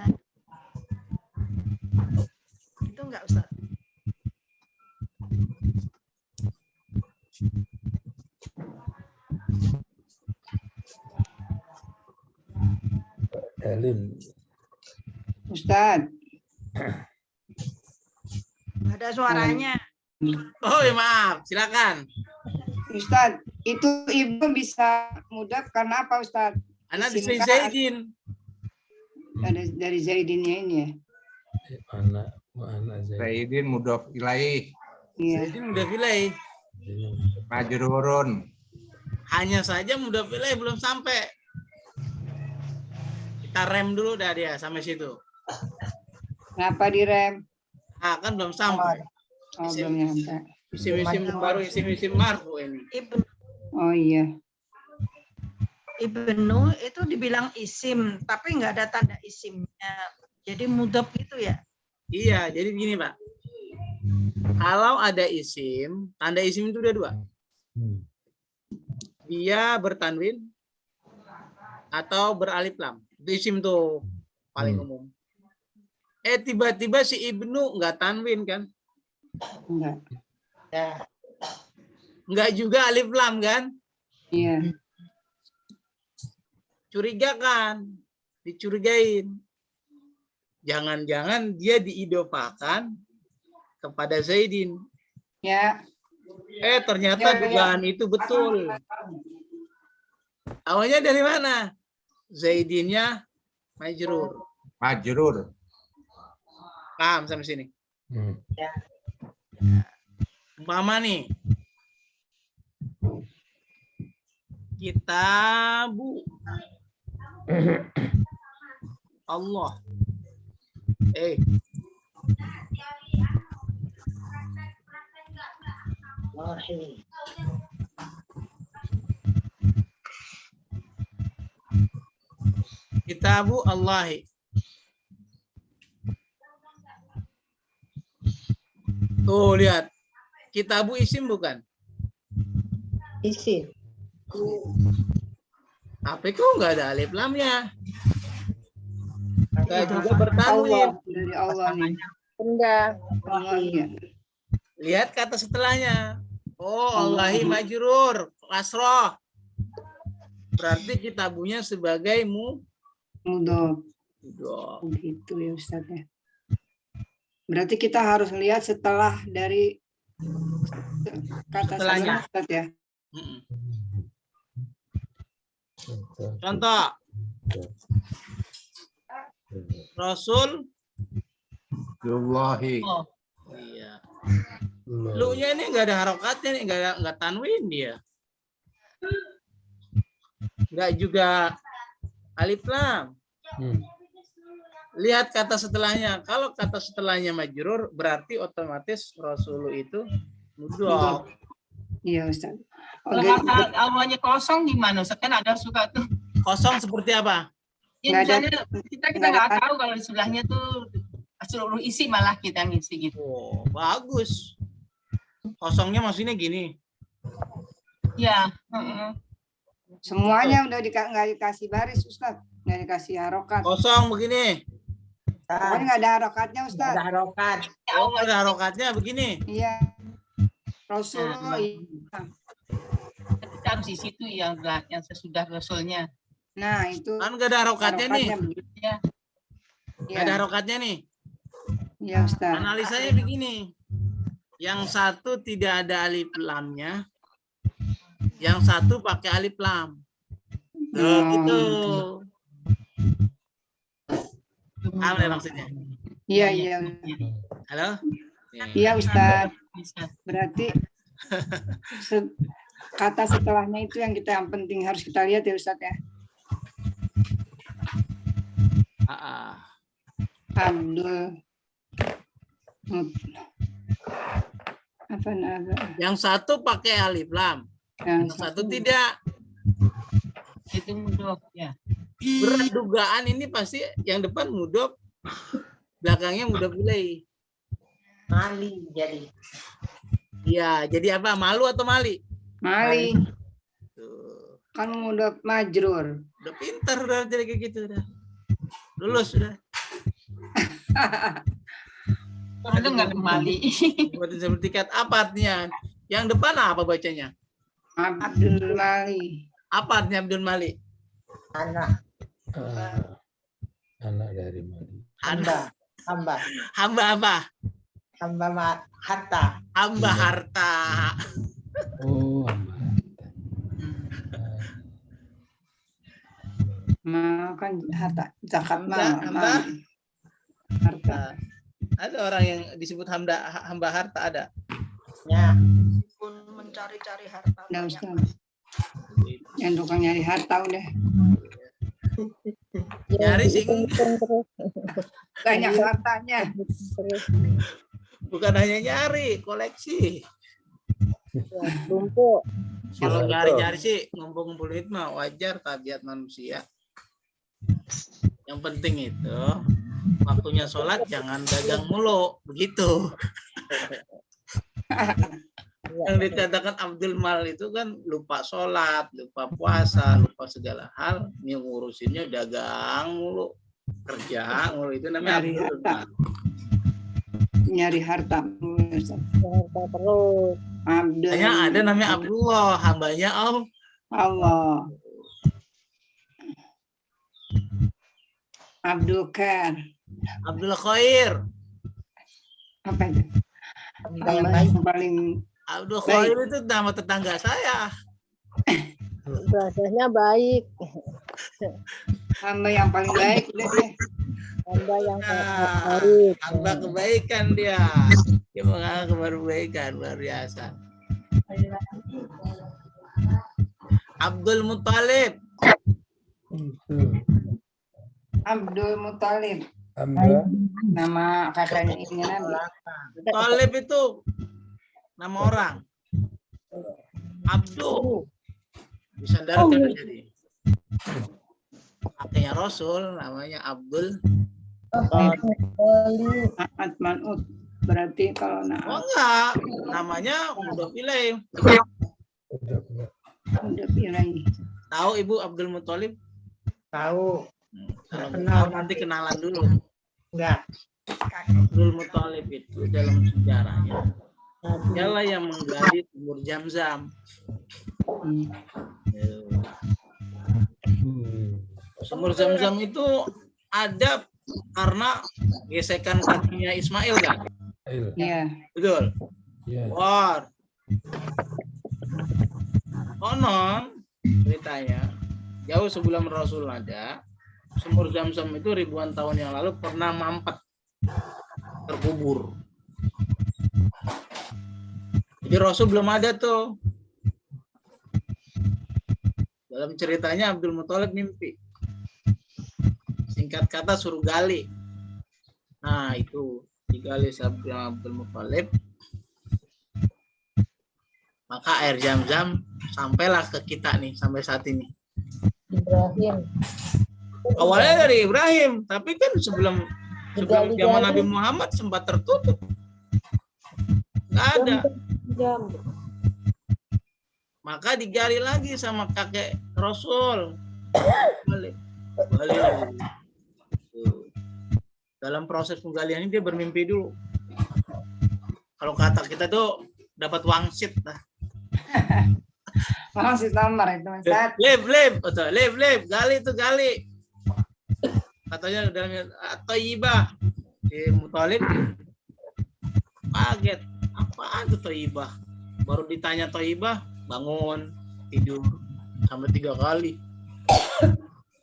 Itu enggak Ustaz? Elin. Ustaz. Ada suaranya. Oh, ya maaf, silakan. Ustaz, itu Ibnu bisa mudaf karena apa Ustaz? Anak di Zaidin. Dari Zaidinnya ini ya? Mana Zaidin mudaf ilaih. Iya. Zaidin mudah pilih. Majrurun. Hanya saja mudah pilih belum sampai. Kita rem dulu dah dia sampai situ. Kenapa direm? Ah, kan belum sampai. Oh, belum nyampe. Isim-isim baru, isim-isim marfu ini. Oh iya. Ibnu itu dibilang isim, tapi nggak ada tanda isimnya. Jadi mudhaf gitu ya? Iya, jadi begini Pak. Kalau ada isim, tanda isim itu ada 2. Dia bertanwin atau beralif lam. Itu isim tuh paling umum. Tiba-tiba si Ibnu nggak tanwin kan? Enggak. Enggak juga alif lam kan? Iya. Curiga kan? Dicurigain. Jangan-jangan dia diidofakan kepada Zaidin. Ya. Ternyata dugaan itu betul. Awalnya dari mana? Zaidinnya majrur. Majrur. Paham sampai sini? Umpama nih. Kitabu Allah. Kitabu Allahi. Tuh lihat. Kitabu isim bukan? Isim. Tapi kok nggak ada alif lamnya? Nggak juga bertanwin. Dari Allah nih. Enggak. Allah ya. Lihat kata setelahnya. Oh, Allahi majrur, kasroh. Berarti kita punya sebagai Mudhof. Gitu ya Ustaz ya. Berarti kita harus lihat setelah dari kata setelahnya Ustaz ya. Contoh. Rasul. Allahi. Oh, iya. Lu-nya ini nggak ada harokatnya nih, nggak tanwin dia. Nggak juga alif lam. Lihat kata setelahnya. Kalau kata setelahnya majrur, berarti otomatis Rasul itu mudhof. Iya Ustaz. Kalau kata awalnya kosong gimana? Kan ada suka tuh. Kosong seperti apa? Ya, misalnya kita nggak tahu kalau di sebelahnya tuh seluruh isi malah kita ngisi gitu. Oh, bagus. Kosongnya maksudnya gini. Ya. Semuanya udah nggak dikasih baris Ustaz, nggak dikasih harokat. Kosong begini. Pokoknya nggak ada harokatnya Ustaz. Ada harokat. Oh, ada harokatnya begini. Iya. Rasulullah. Kita harus isi itu yang sesudah Rasulnya. Nah itu. Kan nggak ada harokatnya nih. Ya. Nggak ada harokatnya nih. Iya Ustaz. Analisanya begini. Yang satu tidak ada alif lamnya. Yang satu pakai alif lam. Tuh, gitu. Apa ya maksudnya? Iya, iya. Halo? Iya Ustaz. Berarti kata setelahnya itu yang penting harus kita lihat ya Ustaz ya. Abdul. Apa nama? Yang satu pakai alif lam. Yang satu tidak. Itu mudhof ya. Berat dugaan ini pasti yang depan mudhof, belakangnya mudhof ilaih. Mali jadi. Iya, jadi apa? Malu atau mali? Mali. Tuh. Kan mudhof majrur. Udah pintar udah jadi kayak gitu udah. Lulus sudah. Kalau nggak kembali. Buatin sertifikat apa artinya? Yang depan apa bacanya? Abdul Mali. Apa artinya Abdul Mali? Anak. Anak dari Mali. Hamba. Hamba apa? Hamba harta. Hamba harta. Oh, hamba. Kan harta zakat mal. Harta. Ada orang yang disebut hamba harta ada. Ya. Pun mencari-cari harta. Udah Ustaz. Yang tukang nyari harta udah. Nyari sih. Banyak hartanya. Bukan hanya nyari, koleksi. Tumpuk. Kalau nyari-nyari sih ngumpul-ngumpul itu mah wajar tabiat manusia. Yang penting itu waktunya sholat jangan dagang mulu, begitu. Yang dikatakan Abdul Mal itu kan lupa sholat, lupa puasa, lupa segala hal, yang ngurusinnya dagang mulu, kerja mulu, itu namanya Abdul Mal. Nyari harta. Harta terus. Abdul. Hanya ada namanya Abdullah, hambanya Allah. Abdul Khair. Abdul Khair. Apa itu? Yang paling Abdul Khair itu nama tetangga saya. Bahasanya baik. Hamba yang paling baik udah deh. Hamba yang baik. Hamba kebaikan dia. Dia menganggap kebaikan luar biasa. Abdul Muthalib. Abdul Muthalib. Nama kakaknya ini Nabi. Muthalib itu nama orang. Abdul. Disandarkan jadi. Kakeknya Rasul namanya Abdul. Ahmad Man'ud. Berarti kalau oh enggak, namanya udah pilih. Udah pilih. Tahu Ibu Abdul Muthalib? Tahu. Kalau Kenal. tahu nanti kenalan dulu. Enggak. Abdul Muthalib itu dalam sejarahnya dialah yang menggali sumur Zam-Zam. Sumur Zam-Zam itu ada karena gesekan kakinya Ismail kan? Iya. Betul. Iya. War. Konon ceritanya jauh sebelum Rasul ada, sumur Zam-Zam itu ribuan tahun yang lalu pernah mampet, terkubur. Jadi Rasul belum ada tuh. Dalam ceritanya Abdul Muthalib mimpi. Singkat kata suruh gali. Nah itu digali sama Abdul Muthalib. Maka air Zam-Zam sampailah ke kita nih sampai saat ini. Ibrahim. Awalnya dari Ibrahim, tapi kan sebelum zaman Nabi Muhammad sempat tertutup. Nggak ada. Maka digali lagi sama kakek Rasul. Balik. Dalam proses penggalian ini dia bermimpi dulu. Kalau kata kita tuh dapat wangsit lah. Wangsit nomor itu Ustaz. Lip, gali itu gali. Katanya dalam Thayyibah. Si Muthalib kaget. Apaan tuh Thayyibah? Baru ditanya Thayyibah, bangun, tidur sampai 3 kali.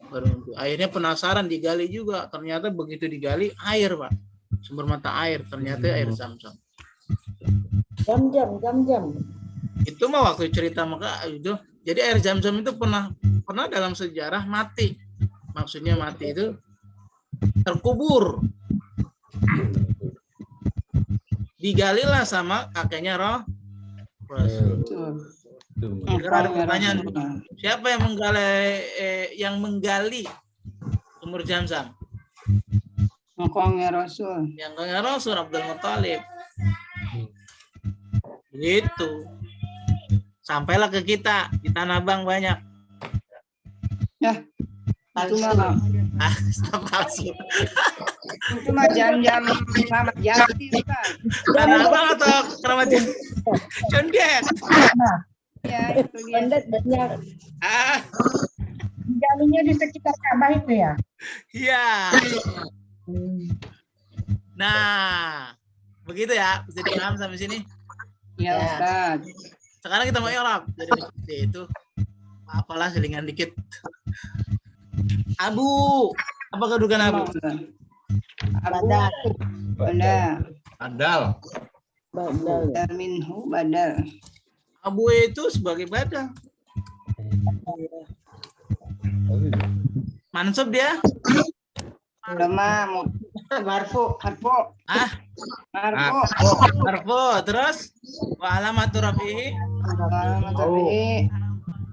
Baru akhirnya penasaran digali juga. Ternyata begitu digali air, Pak. Sumber mata air, ternyata air Zam-Zam. Jam. Itu mah waktu cerita maka itu. Jadi air Zam-Zam itu pernah dalam sejarah mati. Maksudnya mati itu terkubur. Digalilah sama kakeknya Rasul. Ada pertanyaan, siapa yang menggali sumur Zam-Zam? Ngkongnya Rasul. Yang ngkongnya Rasul Abdul Muthalib. Gitu. Sampailah ke kita di Tanah Abang banyak. Ya. Itu mah palsu. Itu mah jam-jam Keramat Jati Ustaz. Tanah Abang atau Keramat Jati? Condet. Ya, itu dia. Condet banyak. Galinya di sekitar Ka'bah itu ya? Iya. Nah, begitu ya. Bisa dipaham sampai sini? Ya, Ustaz. Sekarang kita mau i'rab. Jadi itu apalah selingan dikit. Abu, apa kedudukan Abu? Badal. Minhu badal. Abu itu sebagai badal. Mansub dia? Marfu. Terus wa alamatu rafihi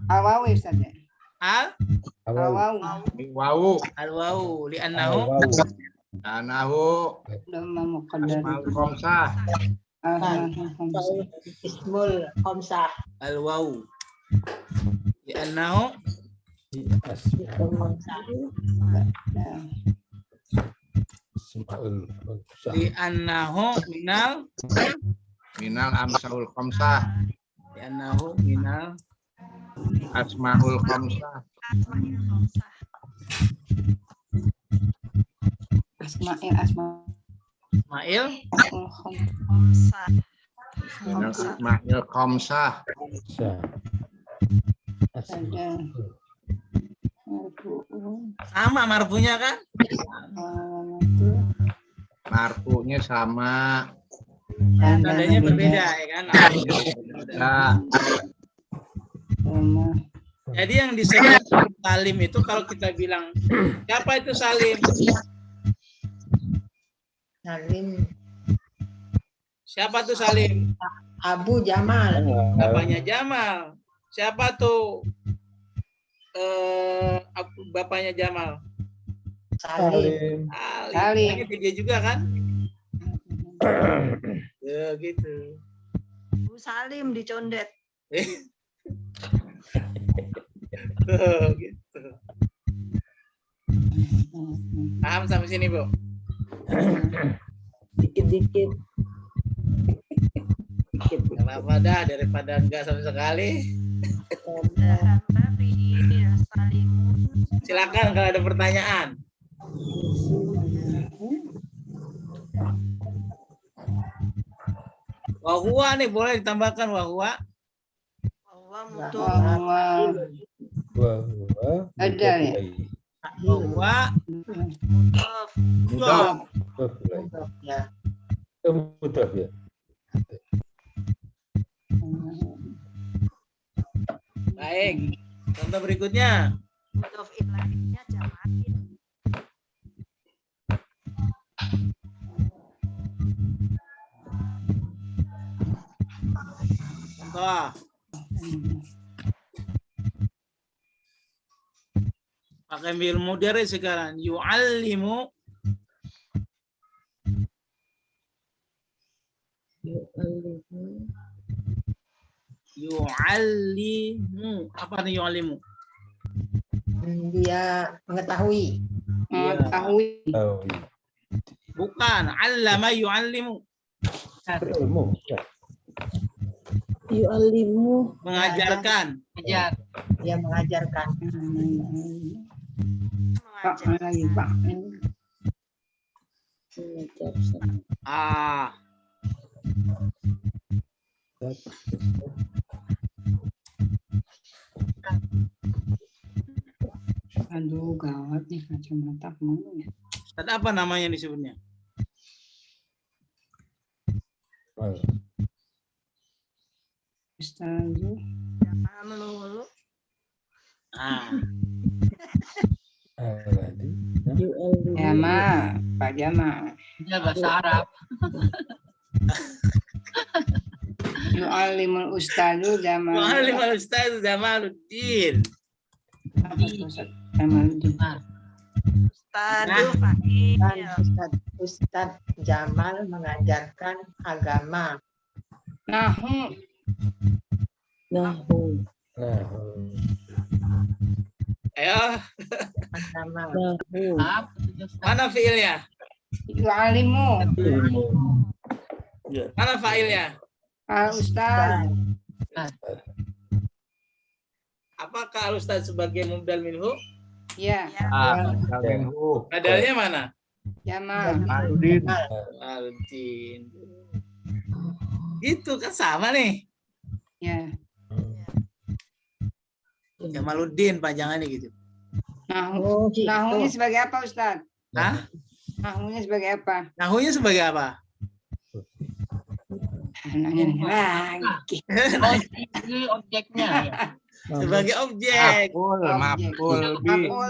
awawi Ustaz. Al-wawu li'annahu asmaul khamsah. Ismul khamsah. Al-wawu li'annahu minal amsaul khamsah. Li'annahu minal asmaul khamsah. Ismail minal asmaul khamsah. sama marfunya kan? Marfunya sama. Tandanya berbeda ya kan? Jadi yang disebut Salim itu kalau kita bilang siapa itu Salim? Siapa tuh Salim? Abu Jamal. Bapaknya Jamal. Siapa tuh bapaknya Jamal? Salim. Dia juga kan? Ya gitu. Bu Salim dicondet. Tuh, gitu. Paham sampai sini, Bu? Dikit-dikit. Gak apa-apa dah, daripada enggak sama sekali. Silakan kalau ada pertanyaan. Wahua nih boleh ditambahkan wahua. Ada ya. Wahua. Mudhaf ya. Baik. Contoh berikutnya. Mudhof ilaihnya jamatin. Contoh. Pakai fi'il mudhari sekarang. Yu'allimu. Yu'allimu. Apa nih yu'allimu? Dia mengetahui. Mengetahui. Bukan. Allama yu'allimu. Ilmu. Yu'allimu. Mengajarkan. Ajar. Dia mengajarkan. Pak lagi Pak. Ah. Aduh, gawat nih kacamata kemana ya? Ustaz apa namanya disebutnya? Ustaz. Melulu. Ah. Jama, Pak Jama. Dia bahasa Arab. Yu'allimul ustazu Jamal. Yu'allimul ustazu Jamaluddin. Apa tuh Ustaz? Jamaluddin. Ustaz Jamal mengajarkan agama. Nahu. Ayo. Agama. Mana fiilnya? Yu'allimu. Mana fa'ilnya? Al Ustaz. Apakah al-ustaz sebagai mubdal minhu? Ya. Badalnya mana? Jamal. Jamaluddin. Itu kan sama nih. Ya. Jamaluddin panjangannya gitu. Nahunya sebagai apa Ustaz? Hah? Nahunya sebagai apa? Nahunya sebagai apa? Nanya lagi. Ini objeknya. Sebagai objek. Maf'ul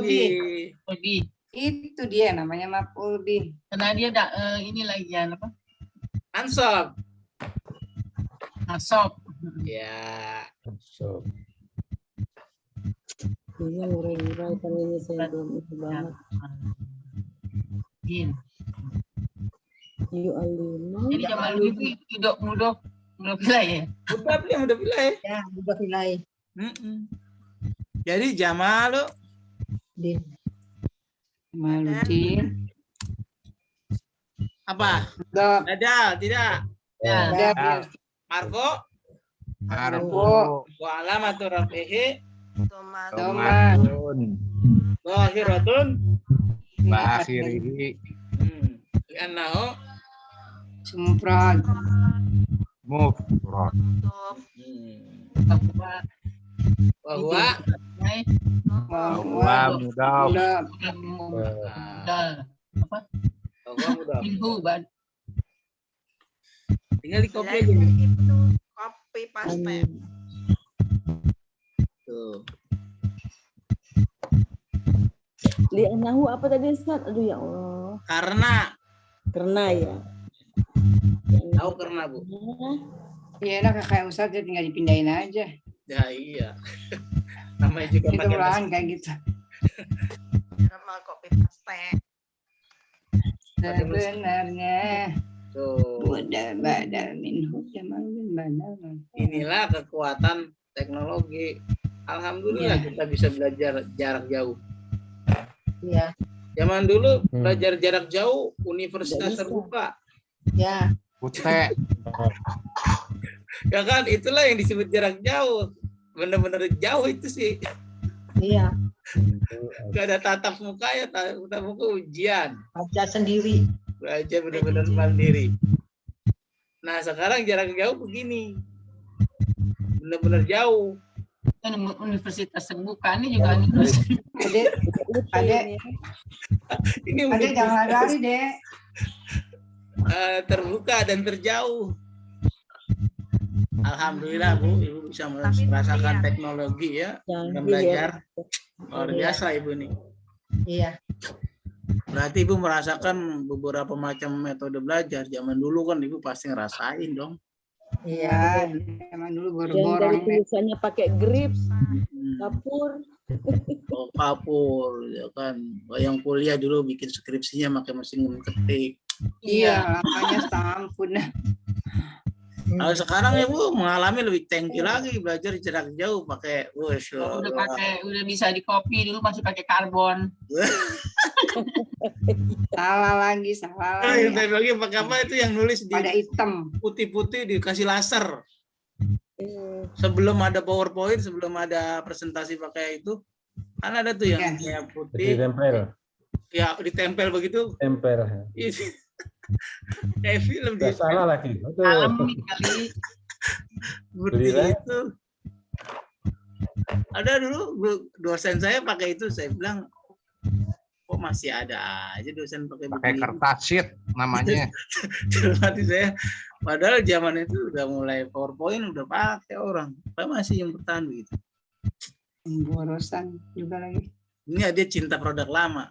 bi. Itu dia namanya maf'ul bi. Karena dia ini lagi ya apa? Ansab. Nasab. Ya. Ansab. Ini murai-murai kan ini saya belum itu banget. Yu'allimu. Jadi zaman dulu itu hidup mudah pilih ya. Mudah pilih. Ya, mudah pilih. Jadi Jamaluddin. Apa? Badal, tidak. Ya. Marfu. Wa alamatu rafihi zahiratun Akhirihi. Li'annahu mufrad. Mufrad. Wa huwa mudaf. Apa? Minhu bad. Tinggal di copy aja. Copy paste. Tuh. Li'annahu apa tadi Ustaz? Aduh ya Allah. Karena ya. Tahu karena Bu. Ya enak kayak Ustaz dia tinggal dipindahin aja. Ya iya. Namanya juga itu ulangan kayak gitu. Sama copy paste. Sebenarnya tuh. Badal minhu Jamaluddin badal. Inilah kekuatan teknologi. Alhamdulillah kita bisa belajar jarak jauh. Iya. Zaman dulu belajar jarak jauh universitas terbuka. Ya. Putih. Ya kan, itulah yang disebut jarak jauh. Benar-benar jauh itu sih. Iya. Gak ada tatap muka ya, tatap muka ujian. Baca sendiri. Belajar benar-benar mandiri. Nah sekarang jarak jauh begini, benar-benar jauh. Kan universitas terbuka ini juga Adek, ini jangan lari, Dek. Terbuka dan terjauh. Alhamdulillah Bu, Ibu bisa merasakan teknologi ya, dan belajar luar biasa Ibu nih. Iya. Berarti Ibu merasakan beberapa macam metode belajar. Zaman dulu kan Ibu pasti ngerasain dong. Iya, zaman dulu Yang dari borong-borong. tulisannya pakai grips, kapur. Oh, kapur ya kan. Yang kuliah dulu bikin skripsinya pakai mesin ketik. Iya, lamanya setampun. Kalau sekarang Ibu mengalami lebih tangki lagi, belajar jarak jauh pakai udah bisa di copy, dulu masih pakai karbon. Salah lagi. Teknologi pakai apa itu yang nulis di pada hitam putih-putih dikasih laser. Sebelum ada PowerPoint, sebelum ada presentasi pakai itu, kan ada tuh yang putih. Ditempel. Ya, ditempel begitu. Tempel. Kayak film dia. Salah lagi. Betul. Alami kali. Seperti itu. Ada dulu dosen saya pakai itu, saya bilang kok masih ada aja dosen pakai kertas sheet namanya. Hati saya, padahal zaman itu udah mulai PowerPoint udah pakai orang, apa masih yang bertahan begitu. Borosan juga lagi. Ini dia cinta produk lama.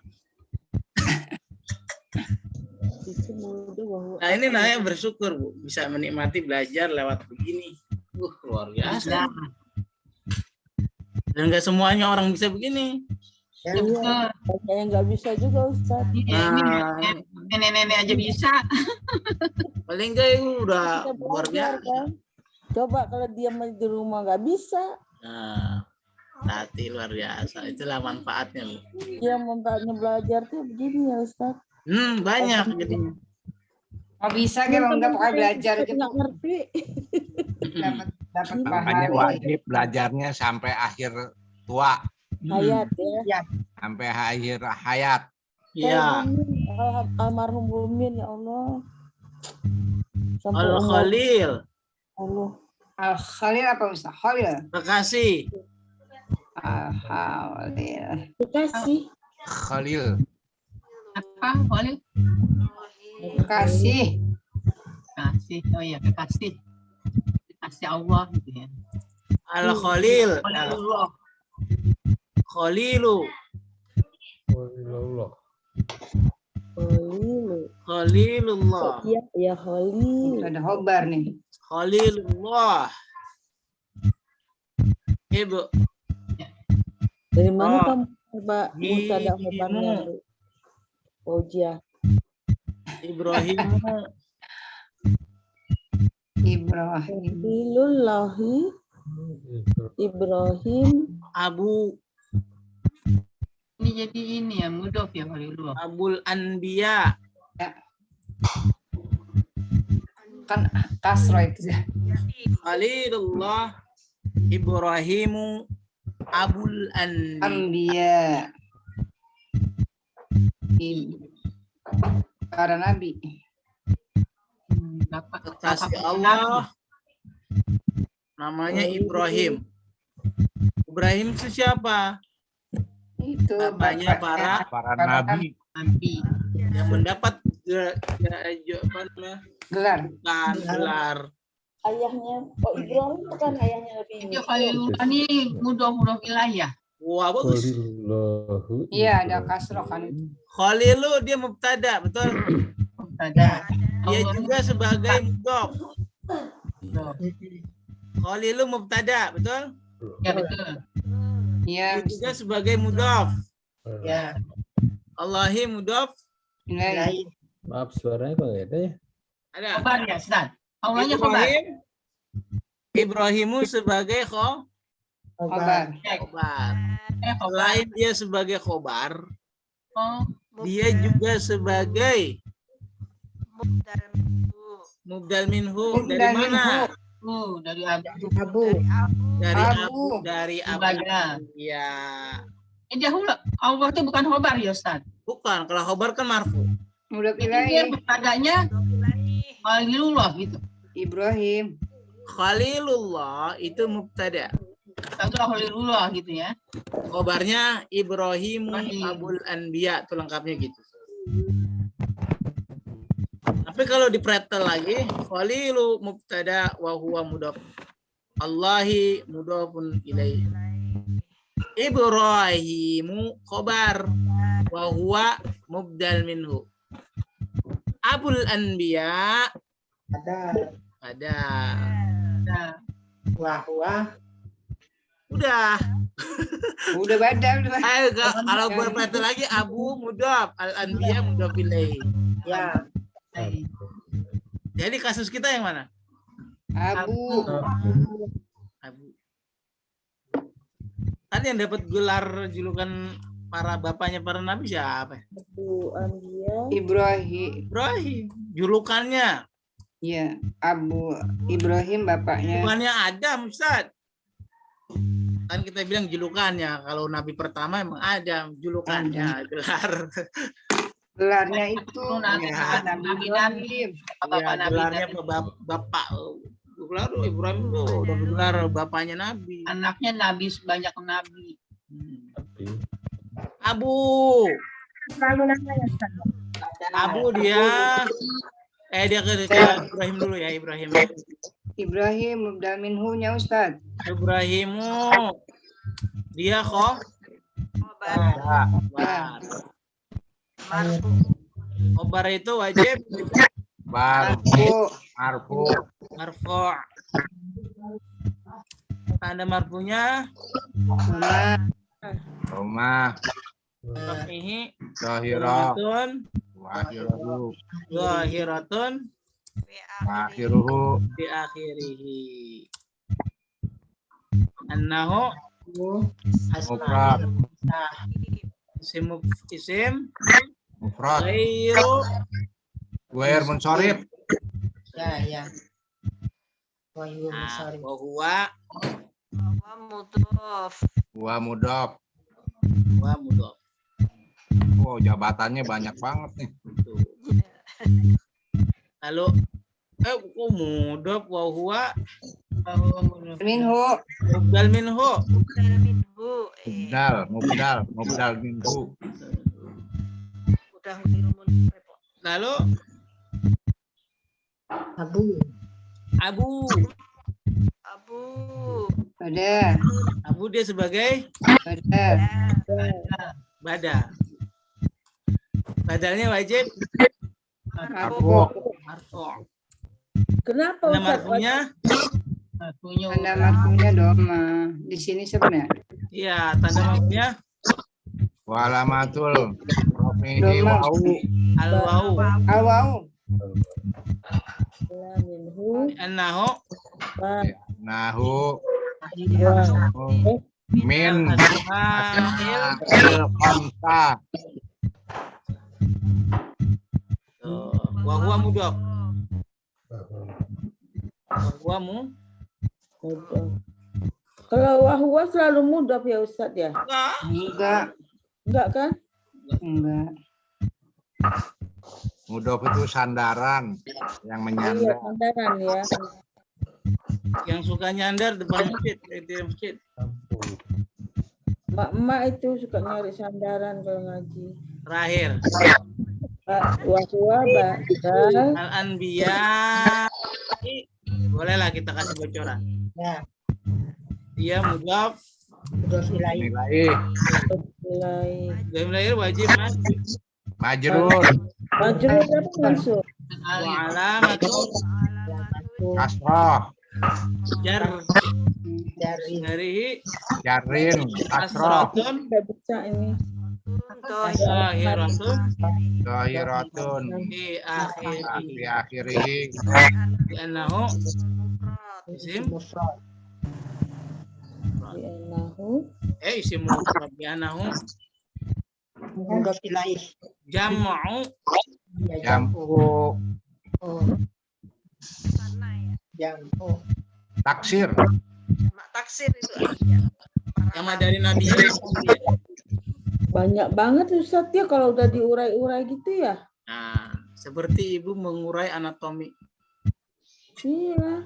Nah ini saya bersyukur Bu, bisa menikmati belajar lewat begini. Luar biasa. Dan nggak semuanya orang bisa begini. Iya, yang nggak bisa juga Ustaz. Nenek-nenek aja bisa. Paling nggak itu udah luar biasa. Kan? Coba kalau dia di rumah nggak bisa. Nah, nanti luar biasa. Itulah manfaatnya Bu. Iya, manfaatnya belajar tuh begini ya Ustaz. Banyak jadinya. Oh bisa kalau nggak pakai belajar gitu. Nggak ngerti. Dapat Makanya pahala. wajib belajarnya sampai akhir tua. Hayat ya. Sampai akhir hayat. Iya. Almarhum Bumin ya Allah. Al-Khalil. Allah. Al-Khalil apa Ustaz? Khalil. Bekasi. Al-Khalil. Bekasi. Khalil. Apa Khalil? Kasih. Oh iya, kasih Allah gitu ya. Al-Khalil. Khalilu. Khalilullah. Iya, ya Khalil. Ada khobar nih. Khalilullah. Ibu. Dari mana kamu Pak Mustada khobarnya? Fauzia. Ibrahim. Ibrahim. Abu. Ini jadi ini ya, mudof ya Khalilullah. Abul Anbiya. Ya. Kan kasro itu ya. Khalilullah. Ibrahimu. Abul Anbiya. Para nabi. Kekasih Allah. Namanya Ibrahim. Ibrahim itu siapa? Itu bapaknya para nabi. Yang mendapat gelar. Ayahnya Pak Ibrahim bukan ayahnya lebih. Itu Khalilullah ini mudah wilayah. Wah bagus. Iya ada kasro kan. Khalilu dia mubtada, betul? Mubtada. Dia juga sebagai mudhof. Khalilu mubtada, betul? Ya betul. Iya. Dia juga sebagai mudhof. Ya. Allahi mudhof. Maaf suaranya kok nggak ada ya? Ada. Khobar ya, Ustaz. Allahnya khobar. Ibrahimu sebagai Khobar. Khobar. Selain dia sebagai khobar, dia juga sebagai mubdal minhu. Dari mana? Dari Abu. Dari abu. Ya. Dahulu Allah itu bukan khobar ya Ustaz? Bukan, kalau khobar kan marfu. Mudhof Jadi ilaih. dia mubtada'nya Khalilullah gitu. Ibrahim. Khalilullah itu mubtada. Khalilullah gitu ya. Khobarnya Ibrahim Abul Anbiya, itu lengkapnya gitu. Tapi kalau dipretel lagi, Khalilu mubtada wa huwa mudhaf. Allahi mudhafun ilaih. Ibrahimu khobar wa huwa mubdal minhu. Abul Anbiya ada. Wah. Udah badal. Ayo, kalau berpretel lagi Abu mudhaf, Al Anbiya mudhaf ilaih. Ya. Jadi kasus kita yang mana? Abu. Kan yang dapat gelar julukan para bapaknya para nabi siapa? Abu Anbiya. Ibrahim. Julukannya. Iya, Abu Ibrahim bapaknya. Julukannya Adam, Ustaz. Kan kita bilang julukannya. Kalau nabi pertama emang Adam, julukannya gelar. Gelarnya itu Nabi Ibrahim. Gelarnya bapak. Gelar Ibrahim itu udah gelar bapaknya nabi. Anaknya nabi sebanyak nabi. Abu. Selalu namanya Ustaz. Abu dia ke Ibrahim dulu ya, Ibrahim. Ibrahim mubdal minhu-nya Ustaz. Ibrahimu dia khobar. Khobar itu wajib marfu. Tanda marfunya Roma. Ini Zahiratun. Akhiruhu. Di akhirihi. Annahu mufrad. Isim Mufrad. Ghair munsharif. Ya. Wa huwa mudhaf. Oh, jabatannya banyak banget nih. Lalu mudhaf wa huwa minhu. mubdal minhu. Mubdal minhu. Lalu Abu. Ada. Abu dia sebagai bada. Badalnya wajib Marfu. Kenapa Tanda Ustaz? marfunya doma. Di sini sebenarnya. iya, tanda marfunya Wa alamatul rafihi al-wawu. Annahu min khamsa. Wa huwa mudhaf. Kalau wahwa selalu mudhaf ya Ustaz ya? Enggak kan? Enggak. Mudhaf itu sandaran yang menyandar. Iya, sandaran ya. Yang suka nyandar depan masjid. Mak itu suka nyari sandaran kalau ngaji. Terakhir. Wahwa badal Al-Anbiya. Bolehlah kita kasih bocoran. Ya. Dia mudhaf. Nilai Wajib majrur. Majrur apa mansub? Wa alamatun Kasrah. Dari Jarin. Kasrah. Tidak bisa ini. Zahiratun. Di akhirih. Annahu isim Bi'anahu. Isim mudhaf bi'anahu. Mudhaf ilaih. Jam'u. Jam'u. Jam'u. Taksir. Taksir itu artinya. Sama dari Nabi. Banyak banget Ustadz ya kalau udah diurai-urai gitu ya. Nah, seperti ibu mengurai anatomi. Iya.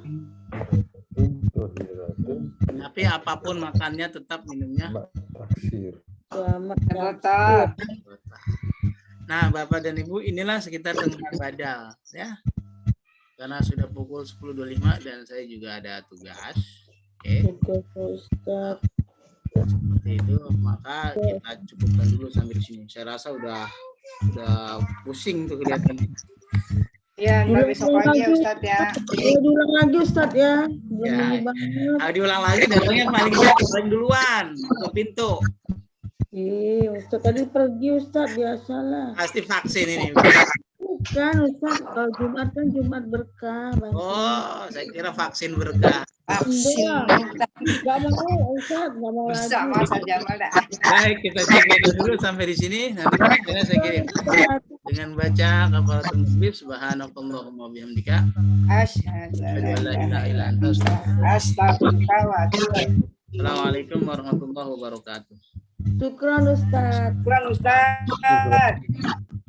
Tapi apapun makannya tetap minumnya taksir. Betul. Nah, Bapak dan Ibu, inilah sekitar tentang badal ya. Karena sudah pukul 10.25 dan saya juga ada tugas. Oke. Ustaz. Seperti itu, maka kita cukupkan dulu sampai di sini. Saya rasa udah pusing tuh kelihatannya. Iya, ntar besok lagi ya Ustadz ya. Diulang lagi Ustadz ya. Ya, diulang lagi datangnya paling duluan ke pintu. Iya, Ustadz tadi pergi Ustadz biasalah. Pasti vaksin ini. Bukan Ustadz, kalau Jumat kan Jumat berkah. Oh, saya kira vaksin berkah. Vaksin. Gak mau Ustadz, gak mau Bisa lagi. masa Jamal dah. Baik, kita cukup dulu sampai di sini. Nanti videonya saya kirim dengan baca kafaratul majlis subhanakallahumma bihamdika Asyhadu an la ilaha illa anta Astagfirullah wa atubu ilaik. Assalamualaikum warahmatullahi wabarakatuh. Syukran Ustadz. Kurang Ustadz.